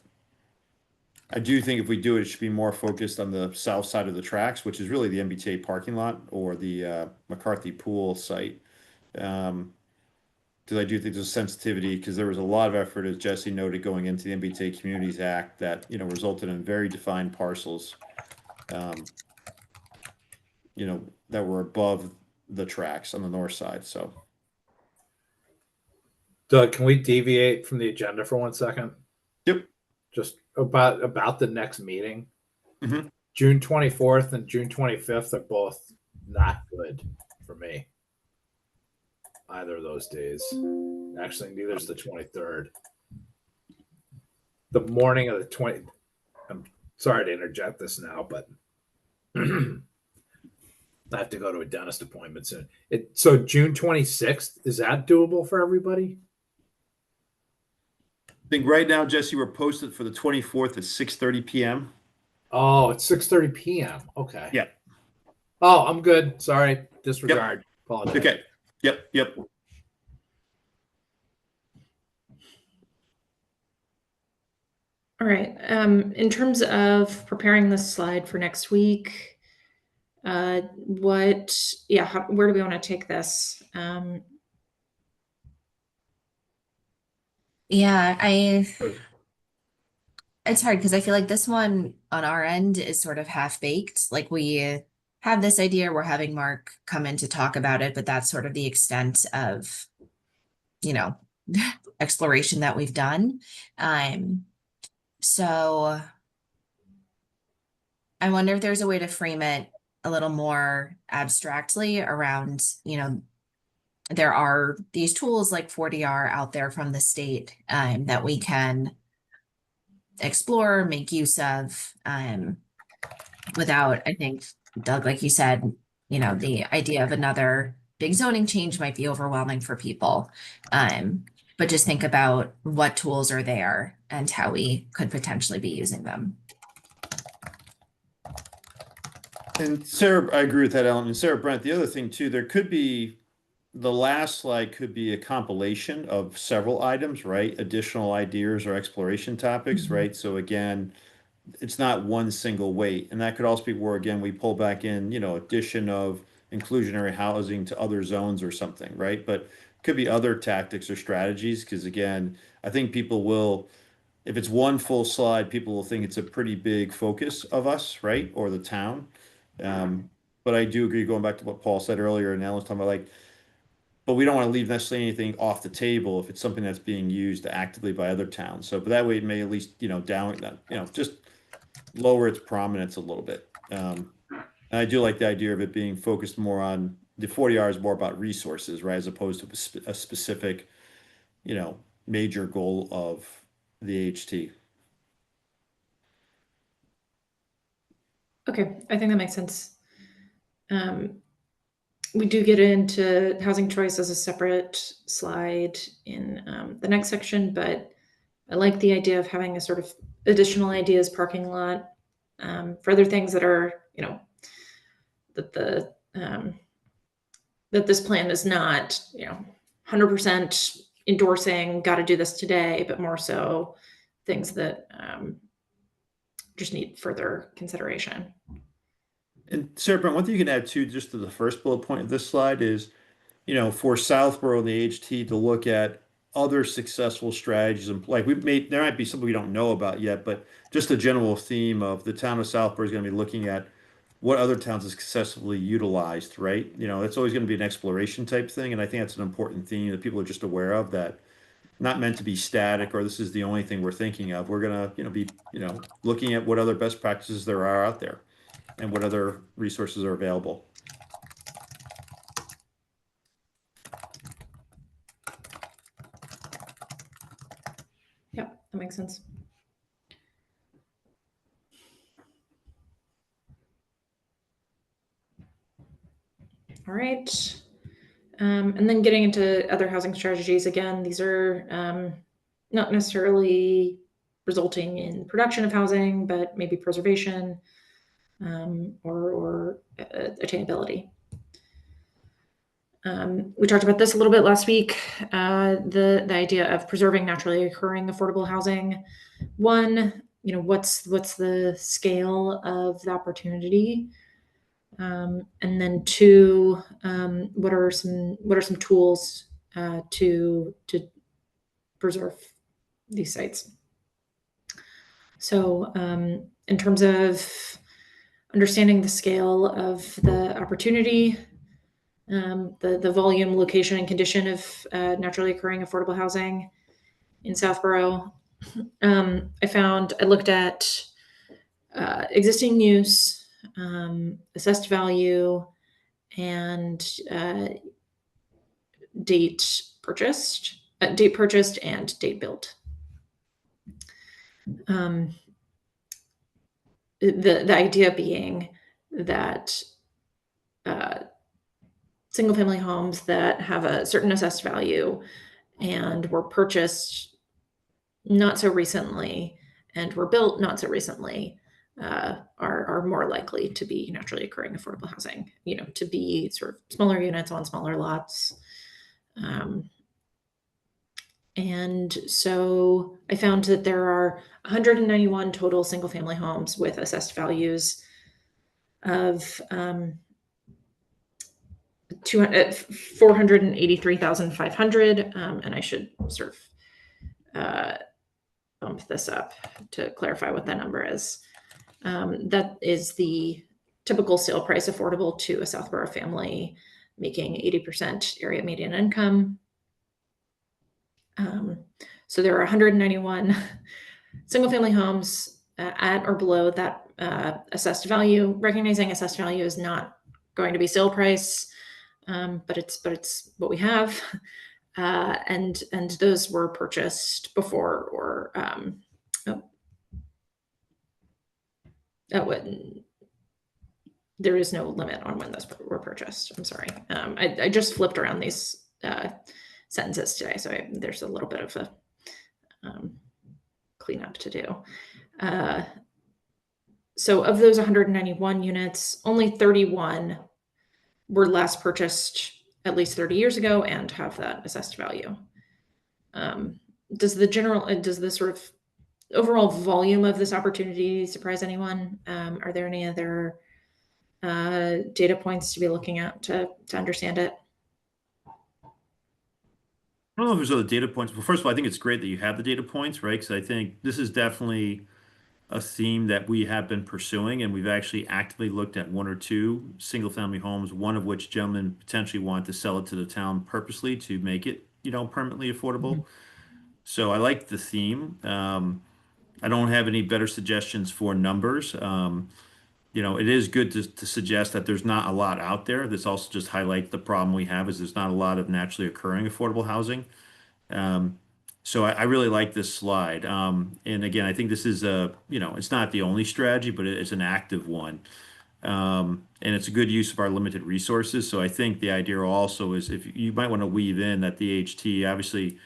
I do think if we do it, it should be more focused on the south side of the tracks, which is really the MBTA parking lot or the McCarthy Pool site. Because I do think there's a sensitivity, because there was a lot of effort, as Jesse noted, going into the MBTA Communities Act that, resulted in very defined parcels, that were above the tracks on the north side. So, Doug, can we deviate from the agenda for 1 second? yep. Just about the next meeting. Mhm. June 24th and June 25th are both not good for me. Either of those days. Actually, neither is the 23rd. The morning of the 20th. I'm sorry to interject this now, but I have to go to a dentist appointment soon. So June 26th, is that doable for everybody? I think right now, Jesse, we're posted for the 24th at 6:30 p.m. Oh, it's 6:30 p.m. Okay. Yeah. Oh, I'm good. Sorry. Disregard. Apologize. Okay. Yep. All right. In terms of preparing this slide for next week, where do we want to take this? Yeah, it's hard because I feel like this one on our end is sort of half baked. Like we have this idea, we're having Mark come in to talk about it, but that's sort of the extent of, exploration that we've done. So I wonder if there's a way to frame it a little more abstractly around, there are these tools like 40R out there from the state that we can explore, make use of, without, I think, Doug, like you said, the idea of another big zoning change might be overwhelming for people. But just think about what tools are there and how we could potentially be using them. And Sarah, I agree with that, Ellen. And Sarah Brent, the other thing too, the last slide could be a compilation of several items, right? Additional ideas or exploration topics, right? So again, it's not one single weight. And that could also be where, again, we pull back in, addition of inclusionary housing to other zones or something, right? But it could be other tactics or strategies, because again, I think people will, if it's one full slide, people will think it's a pretty big focus of us, right? Or the town. But I do agree, going back to what Paul said earlier, and Alan's talking about, like, but we don't want to leave necessarily anything off the table if it's something that's being used actively by other towns. So, but that way it may at least, just lower its prominence a little bit. And I do like the idea of it being focused more on the 40R is more about resources, right? As opposed to a specific, major goal of the HT. Okay, I think that makes sense. We do get into housing choice as a separate slide in the next section, but I like the idea of having a sort of additional ideas parking lot for other things that are, that that this plan is not, 100% endorsing, got to do this today, but more so things that just need further consideration. And Sarah Brent, one thing you can add too, just to the first bullet point of this slide is, for Southborough, the HT to look at other successful strategies and like there might be something we don't know about yet, but just a general theme of the town of Southborough is going to be looking at what other towns have successfully utilized, right? It's always going to be an exploration type thing, and I think that's an important theme that people are just aware of, that not meant to be static or this is the only thing we're thinking of. We're gonna, be, looking at what other best practices there are out there and what other resources are available. Yeah, that makes sense. All right. And then getting into other housing strategies, again, these are not necessarily resulting in production of housing, but maybe preservation or attainability. We talked about this a little bit last week, the idea of preserving naturally occurring affordable housing. One, what's the scale of the opportunity? And then two, what are some tools to preserve these sites? So in terms of understanding the scale of the opportunity, the volume, location, and condition of naturally occurring affordable housing in Southborough, I looked at existing use, assessed value, and date purchased, and date built. The idea being that single family homes that have a certain assessed value and were purchased not so recently and were built not so recently are more likely to be naturally occurring affordable housing, to be sort of smaller units on smaller lots. And so I found that there are 191 total single family homes with assessed values of 483,500. And I should sort of bump this up to clarify what that number is. That is the typical sale price affordable to a Southborough family making 80% area median income. So there are 191 single family homes at or below that assessed value. Recognizing assessed value is not going to be sale price, but it's what we have. And those were purchased before or there is no limit on when those were purchased. I'm sorry. I just flipped around these sentences today, so there's a little bit of a cleanup to do. So of those 191 units, only 31 were last purchased at least 30 years ago and have that assessed value. Does the sort of overall volume of this opportunity surprise anyone? Are there any other data points to be looking at to understand it? I don't know if there's other data points, but first of all, I think it's great that you have the data points, right? Because I think this is definitely a theme that we have been pursuing, and we've actually actively looked at one or two single-family homes, one of which gentlemen potentially wanted to sell it to the town purposely to make it, permanently affordable. So I like the theme. I don't have any better suggestions for numbers. it is good to suggest that there's not a lot out there. This also just highlights the problem we have is there's not a lot of naturally occurring affordable housing. Um, so I really like this slide. And again, I think this is it's not the only strategy, but it's an active one. And it's a good use of our limited resources. So I think the idea also is if you might want to weave in that the HT, obviously,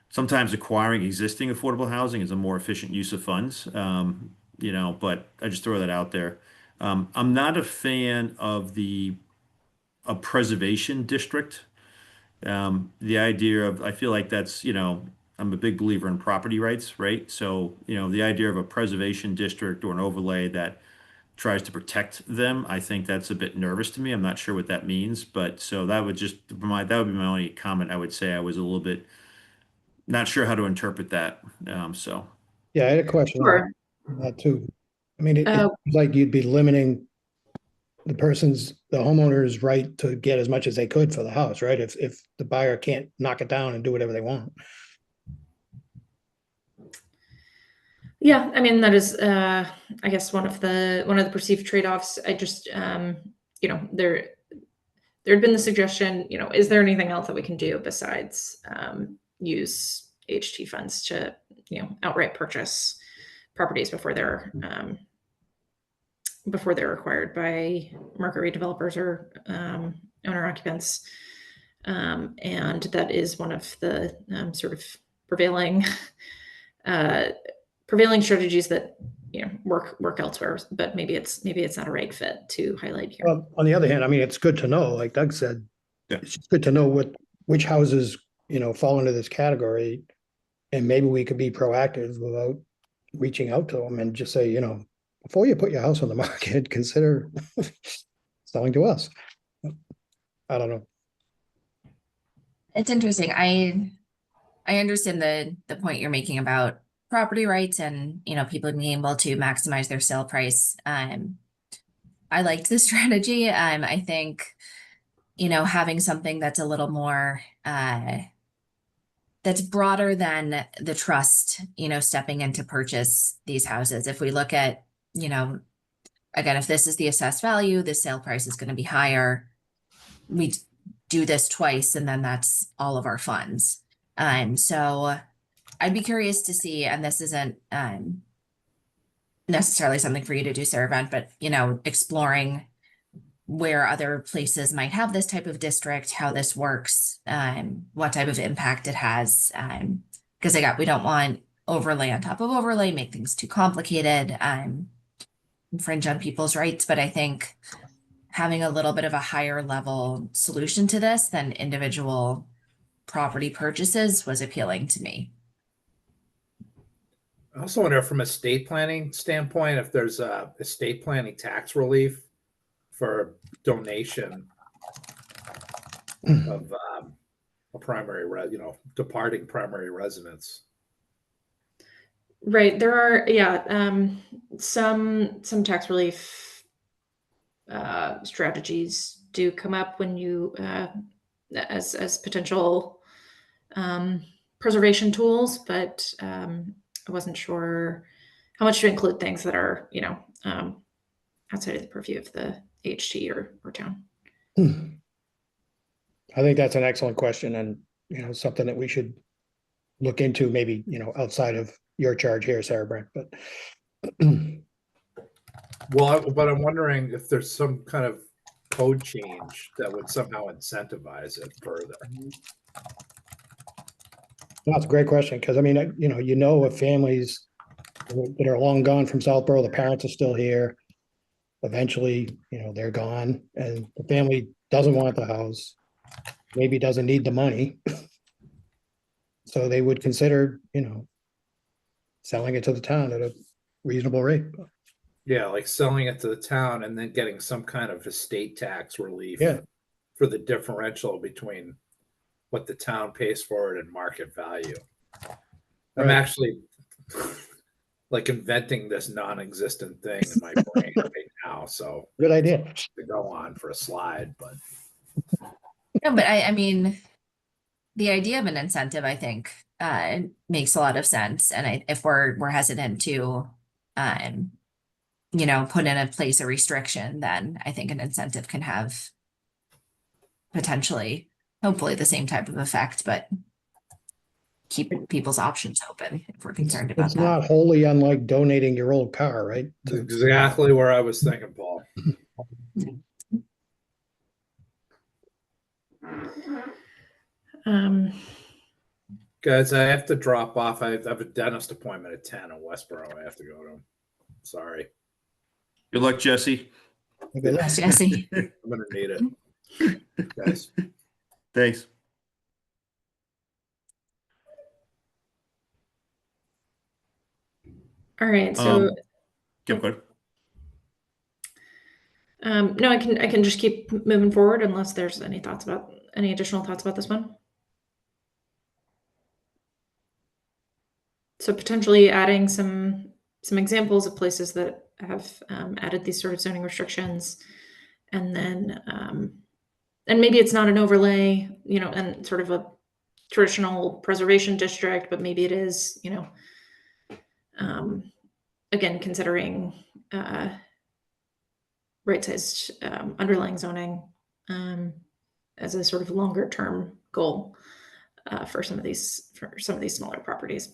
sometimes acquiring existing affordable housing is a more efficient use of funds. But I just throw that out there. I'm not a fan of a preservation district. The idea of, I feel like I'm a big believer in property rights, right? So, the idea of a preservation district or an overlay that tries to protect them, I think that's a bit nervous to me. I'm not sure what that means, but so that would be my only comment. I would say I was a little bit not sure how to interpret that. So Yeah, I had a question on Sure. that too. I mean, it Uh, seems like you'd be limiting the homeowner's right to get as much as they could for the house, right? If the buyer can't knock it down and do whatever they want. Yeah, I mean that is, I guess one of the perceived trade-offs. I just, there had been the suggestion, is there anything else that we can do besides use HT funds to, outright purchase properties before they're acquired by market rate developers or owner occupants, and that is one of the sort of prevailing uh, prevailing strategies that work elsewhere, but maybe it's not a right fit to highlight here. Well, on the other hand, I mean, it's good to know, like Doug said, Yeah. it's just good to know which houses, fall into this category. And maybe we could be proactive without reaching out to them and just say, before you put your house on the market, consider selling to us. I don't know. It's interesting. I understand the point you're making about property rights and, people being able to maximize their sale price. I liked the strategy. I think, having something that's a little more that's broader than the trust, stepping in to purchase these houses. If we look at, again, if this is the assessed value, the sale price is going to be higher. We do this twice and then that's all of our funds. So I'd be curious to see, and this isn't necessarily something for you to do, Sarah Brent, but exploring where other places might have this type of district, how this works, what type of impact it has. Because we don't want overlay on top of overlay, make things too complicated, infringe on people's rights. But I think having a little bit of a higher level solution to this than individual property purchases was appealing to me. I also wonder from a estate planning standpoint, if there's a estate planning tax relief for donation of a departing primary residence. Right. There are, some tax relief strategies do come up when you as potential preservation tools, but I wasn't sure how much to include things that are, outside of the purview of the HT or town. I think that's an excellent question and, something that we should look into maybe, outside of your charge here, Sarah Brent, but But I'm wondering if there's some kind of code change that would somehow incentivize it further. that's a great question. Cause I mean, if families that are long gone from Southborough, the parents are still here. Eventually, they're gone and the family doesn't want the house, maybe doesn't need the money. So they would consider, selling it to the town at a reasonable rate. Yeah, like selling it to the town and then getting some kind of estate tax relief Yeah. for the differential between what the town pays for it and market value. I'm Right. actually like inventing this non-existent thing in my brain right now. So Good idea. to go on for a slide, but No, but I mean, the idea of an incentive, I think, makes a lot of sense. And if we're hesitant to put in a place a restriction, then I think an incentive can have potentially, hopefully the same type of effect, but keep people's options open if we're concerned about It's that. not wholly unlike donating your old car, right? That's exactly where I was thinking, Paul. Um, Guys, I have to drop off. I have a dentist appointment at 10 in Westboro. I have to go to. Sorry. Good luck, Jesse. Okay, Thanks, Jesse. I'm going to need it. Guys. Thanks. all right, so Go ahead. no, I can just keep moving forward unless there's any additional thoughts about this one. So potentially adding some examples of places that have added these sort of zoning restrictions, and then and maybe it's not an overlay, and sort of a traditional preservation district, but maybe it is, again considering right-sized underlying zoning as a sort of longer term goal for some of these smaller properties.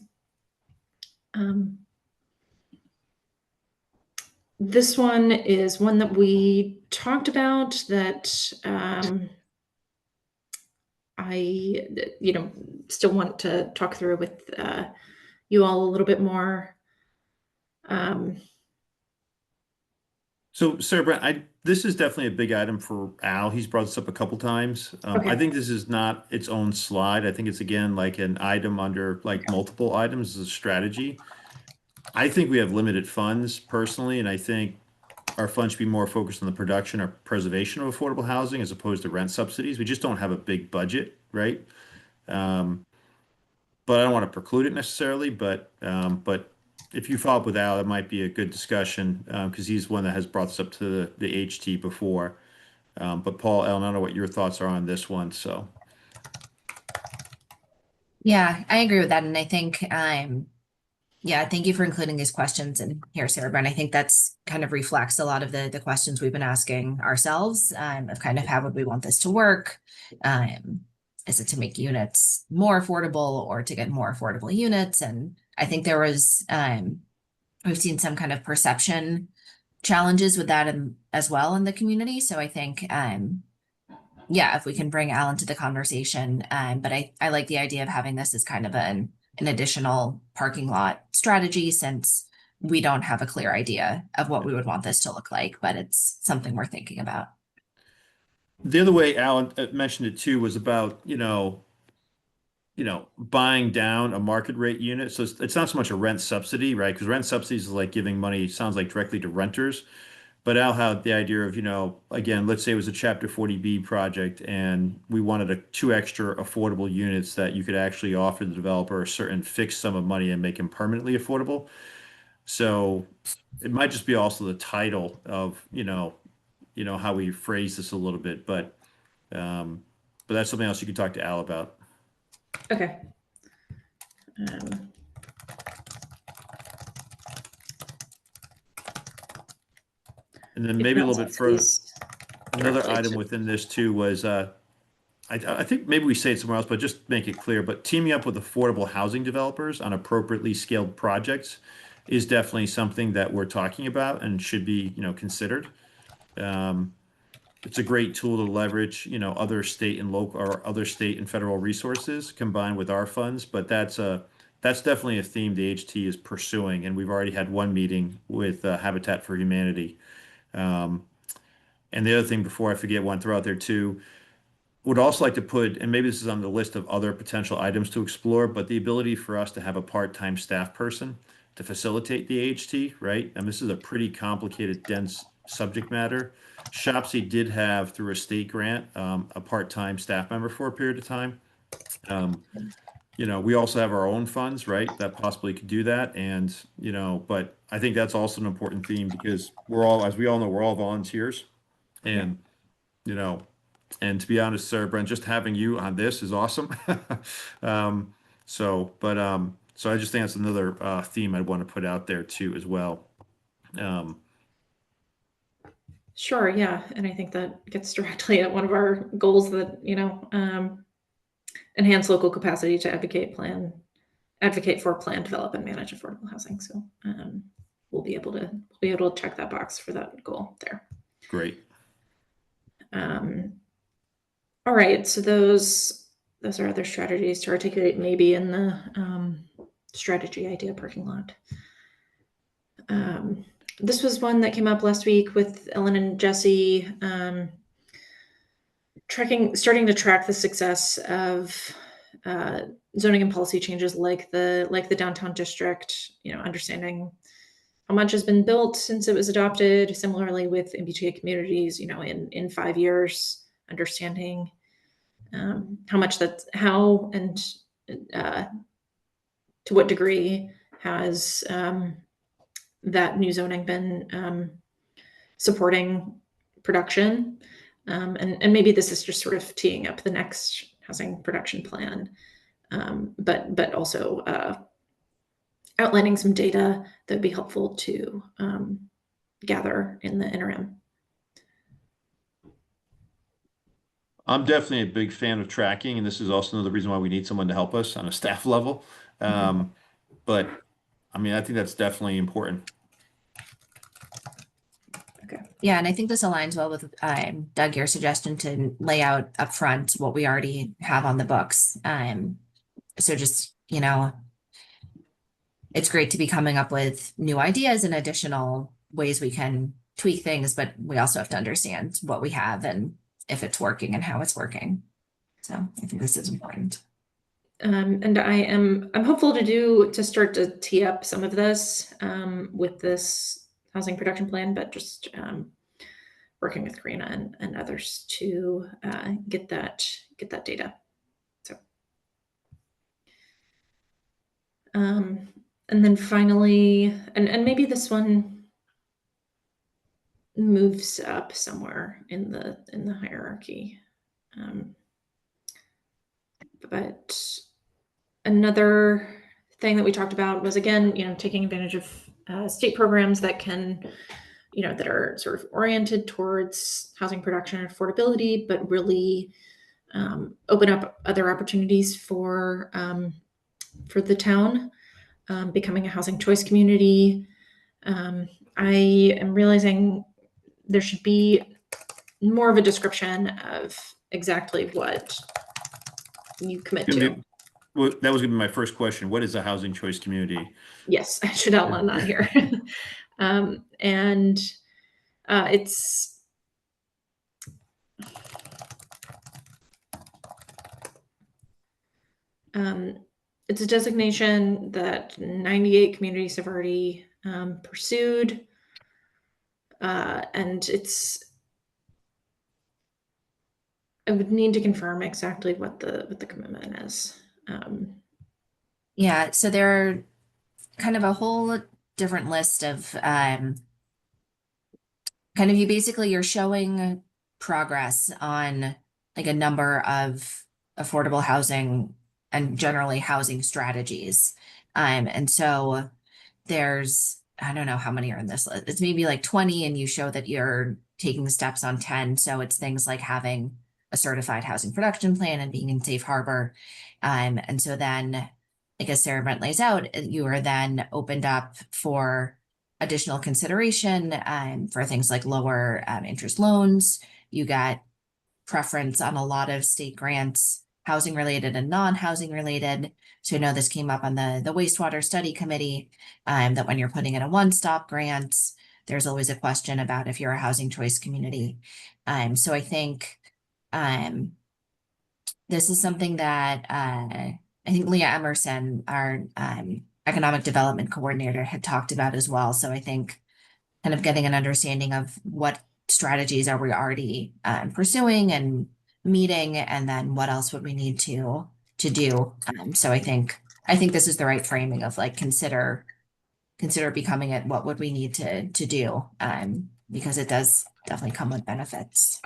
This one is one that we talked about that I, still want to talk through with you all a little bit more. So, Sarah Brent, this is definitely a big item for Al. He's brought this up a couple times. Okay. I think this is not its own slide. I think it's again like an item under like multiple items as a strategy. I think we have limited funds personally, and I think our funds should be more focused on the production or preservation of affordable housing as opposed to rent subsidies. We just don't have a big budget, right? But I don't want to preclude it necessarily. But if you follow up with Al, it might be a good discussion because he's one that has brought this up to the HT before. But Paul, Ellen, I don't know what your thoughts are on this one. So Yeah, I agree with that. And I think, yeah, thank you for including these questions in here, Sarah Brent. I think that's kind of reflects a lot of the questions we've been asking ourselves of kind of how would we want this to work? Is it to make units more affordable or to get more affordable units? And I think there was, we've seen some kind of perception challenges with that as well in the community. So I think, yeah, if we can bring Alan to the conversation, but I like the idea of having this as kind of an additional parking lot strategy since we don't have a clear idea of what we would want this to look like, but it's something we're thinking about. the other way Alan mentioned it too was about, buying down a market rate unit. So it's not so much a rent subsidy, right? Because rent subsidies is like giving money, sounds like directly to renters. But Al had the idea of, again, let's say it was a Chapter 40B project and we wanted two extra affordable units that you could actually offer the developer a certain fixed sum of money and make them permanently affordable. So it might just be also the title of, how we phrase this a little bit, but that's something else you could talk to Al about. Okay. And then maybe a little bit further, another directly item to- within this too was, I think maybe we say it somewhere else, but just make it clear, but teaming up with affordable housing developers on appropriately scaled projects is definitely something that we're talking about and should be, considered. It's a great tool to leverage, other state and local or other state and federal resources combined with our funds, but that's definitely a theme the HT is pursuing, and we've already had one meeting with Habitat for Humanity. And the other thing, before I forget one, throw out there too, would also like to put, and maybe this is on the list of other potential items to explore, but the ability for us to have a part-time staff person to facilitate the HT, right? And this is a pretty complicated, dense subject matter. Shopsy did have, through a state grant, a part-time staff member for a period of time. We also have our own funds, right, that possibly could do that. And, but I think that's also an important theme because as we all know, we're all volunteers. And, and to be honest, Sarah Brent, just having you on this is awesome. So I just think that's another theme I'd want to put out there too as well. Sure, yeah, and I think that gets directly at one of our goals that, enhance local capacity to advocate for, plan, develop, and manage affordable housing. So we'll be able to check that box for that goal there. Great. All right, so those are other strategies to articulate maybe in the strategy idea parking lot. This was one that came up last week with Ellen and Jesse, starting to track the success of zoning and policy changes like the downtown district, understanding how much has been built since it was adopted. Similarly with MBTA communities, in 5 years, understanding how and to what degree has that new zoning been supporting production. And maybe this is just sort of teeing up the next housing production plan, but also outlining some data that would be helpful to gather in the interim. I'm definitely a big fan of tracking, and this is also another reason why we need someone to help us on a staff level. But I mean, I think that's definitely important. Okay. Yeah, and I think this aligns well with Doug, your suggestion to lay out upfront what we already have on the books. So just, it's great to be coming up with new ideas and additional ways we can tweak things, but we also have to understand what we have and if it's working and how it's working. So I think this is important. And I'm hopeful to start to tee up some of this with this housing production plan, but just working with Karina and others to get that data. So, and then finally, and maybe this one moves up somewhere in the hierarchy. But another thing that we talked about was, again, taking advantage of state programs that can, that are sort of oriented towards housing production and affordability, but really open up other opportunities for the town, becoming a housing choice community. I am realizing there should be more of a description of exactly what you commit to. Well, that was going to be my first question. What is a housing choice community? Yes, I should outline that here. And it's a designation that 98 communities have already pursued. And I would need to confirm exactly what the commitment is. Yeah, so there are kind of a whole different list of kind of you're showing progress on like a number of affordable housing and generally housing strategies. And so there's, I don't know how many are in this list. It's maybe like 20, and you show that you're taking steps on 10. So it's things like having a certified housing production plan and being in safe harbor. And so then, like as Sarah Brent lays out, you are then opened up for additional consideration for things like lower interest loans. You got preference on a lot of state grants, housing related and non-housing related. So I know this came up on the wastewater study committee, that when you're putting in a one-stop grant, there's always a question about if you're a housing choice community. So I think this is something that I think Leah Emerson, our economic development coordinator, had talked about as well. So I think kind of getting an understanding of what strategies are we already pursuing and meeting, and then what else would we need to do. So I think this is the right framing of like consider becoming it. What would we need to do? Because it does definitely come with benefits.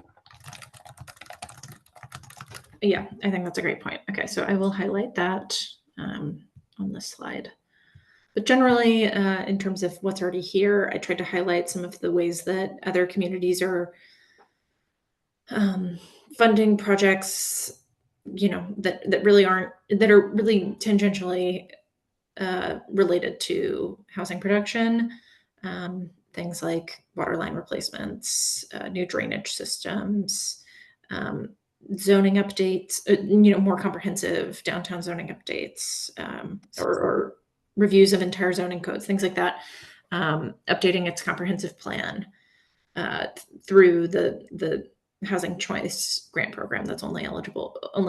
Yeah, I think that's a great point. Okay, so I will highlight that on this slide. But generally, in terms of what's already here, I tried to highlight some of the ways that other communities are funding projects, that really aren't, that are really tangentially related to housing production. Things like water line replacements, new drainage systems, zoning updates, more comprehensive downtown zoning updates, or reviews of entire zoning codes, things like that. Updating its comprehensive plan through the housing choice grant program that's only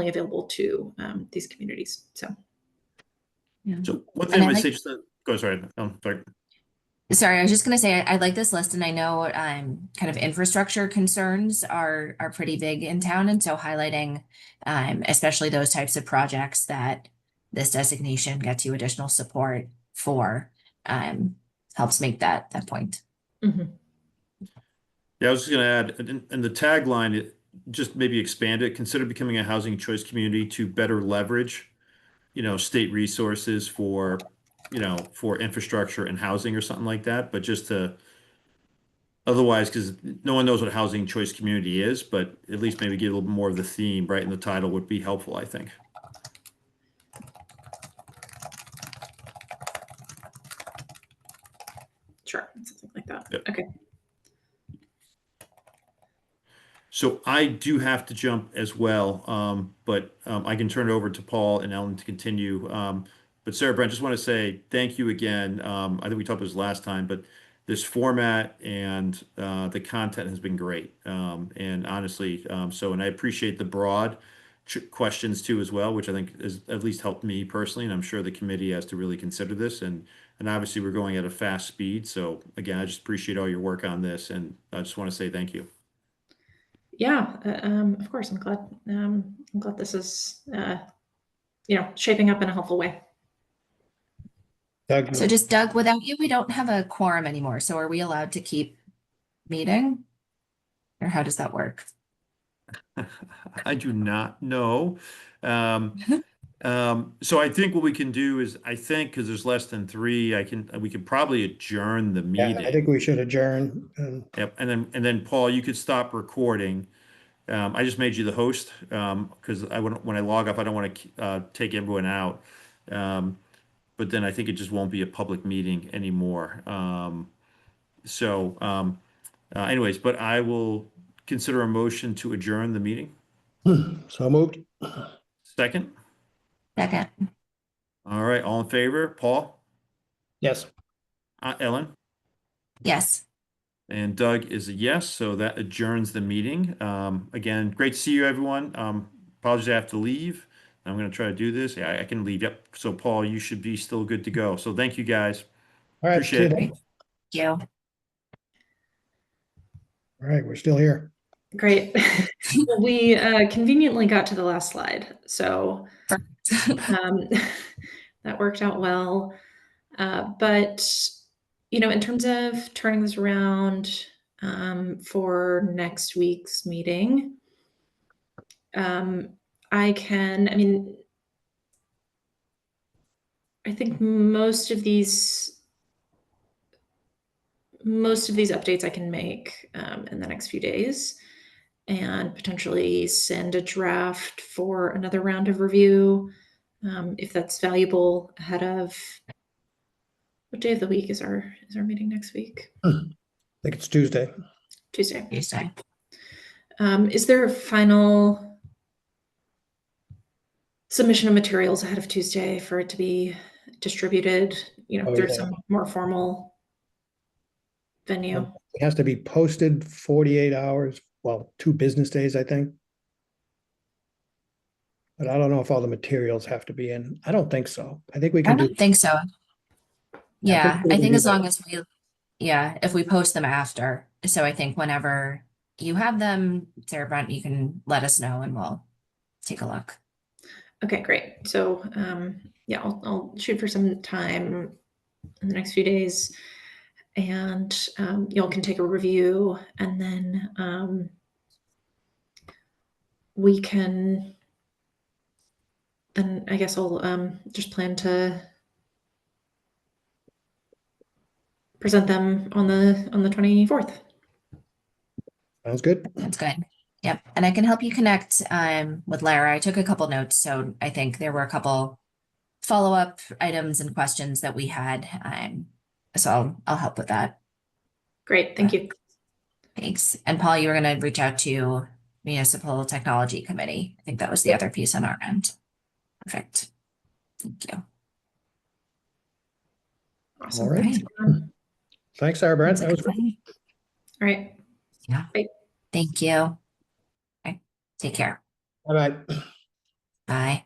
available to these communities. So So one And thing I I would like say, go sorry, sorry. Sorry, I was just going to say I like this list, and I know kind of infrastructure concerns are pretty big in town, and so highlighting especially those types of projects that this designation gets you additional support for helps make that point. mhm. Yeah, I was just going to add, and the tagline, just maybe expand it. Consider becoming a housing choice community to better leverage, state resources for infrastructure and housing or something like that. But just to otherwise, because no one knows what housing choice community is, but at least maybe get a little more of the theme right in the title would be helpful, I think. Sure, something like that. Yep. Okay. So I do have to jump as well, but I can turn it over to Paul and Ellen to continue. But Sarah Brent, just want to say thank you again. I think we talked about this last time, but this format and the content has been great. And honestly, and I appreciate the broad questions too as well, which I think has at least helped me personally, and I'm sure the committee has to really consider this. And obviously we're going at a fast speed. So again, I just appreciate all your work on this, and I just want to say thank you. Yeah, of course. I'm glad this is, shaping up in a helpful way. Doug, So just Doug, without you, we don't have a quorum anymore. So are we allowed to keep meeting, or how does that work? I do not know. Um, so I think what we can do is, I think, because there's less than three, we could probably adjourn the yeah, I think meeting. we should adjourn. Yep, and then Paul, you could stop recording. I just made you the host, because when I log off, I don't want to take everyone out. But then I think it just won't be a public meeting anymore. Anyways, but I will consider a motion to adjourn the meeting. So moved. Second. Second. All right, all in favor? Paul? Yes. Ellen? Yes. And Doug is a yes, so that adjourns the meeting. Again, great to see you, everyone. Apologies, I have to leave. I'm going to try to do this. Yeah, I can leave. Yep. So, Paul, you should be still good to go. So, thank you, guys. All right. Appreciate it. Thank you. All right, we're still here. Great. Well, we conveniently got to the last slide, so that worked out well. But in terms of turning this around for next week's meeting, I think most of these updates I can make in the next few days, and potentially send a draft for another round of review if that's valuable ahead of what day of the week is our meeting next week? I think it's Tuesday. Tuesday. Tuesday. Is there a final submission of materials ahead of Tuesday for it to be distributed, through some more formal venue? It has to be posted 48 hours, well, 2 business days, I think. But I don't know if all the materials have to be in. I don't think so. I think we I can do. don't think so. Yeah, we I can think do as that. long as if we post them after. So I think whenever you have them, Sarah Brent, you can let us know and we'll take a look. Okay, great. So I'll shoot for some time in the next few days, and y'all can take a review, and then we can. Then I guess I'll just plan to present them on the 24th. Sounds good. That's good. Yep. And I can help you connect with Lara. I took a couple notes, so I think there were a couple follow-up items and questions that we had. So I'll help with that. Great, thank you. Thanks. And Paul, you were going to reach out to Municipal Technology Committee. I think that was the other piece on our end. Perfect. Thank you. Awesome. All right. Thanks, everyone. Thanks, Sarah Brent. Sounds That like was a great. plan. All right. Yeah. Bye. Thank you. Okay. Take care. Bye-bye. Bye.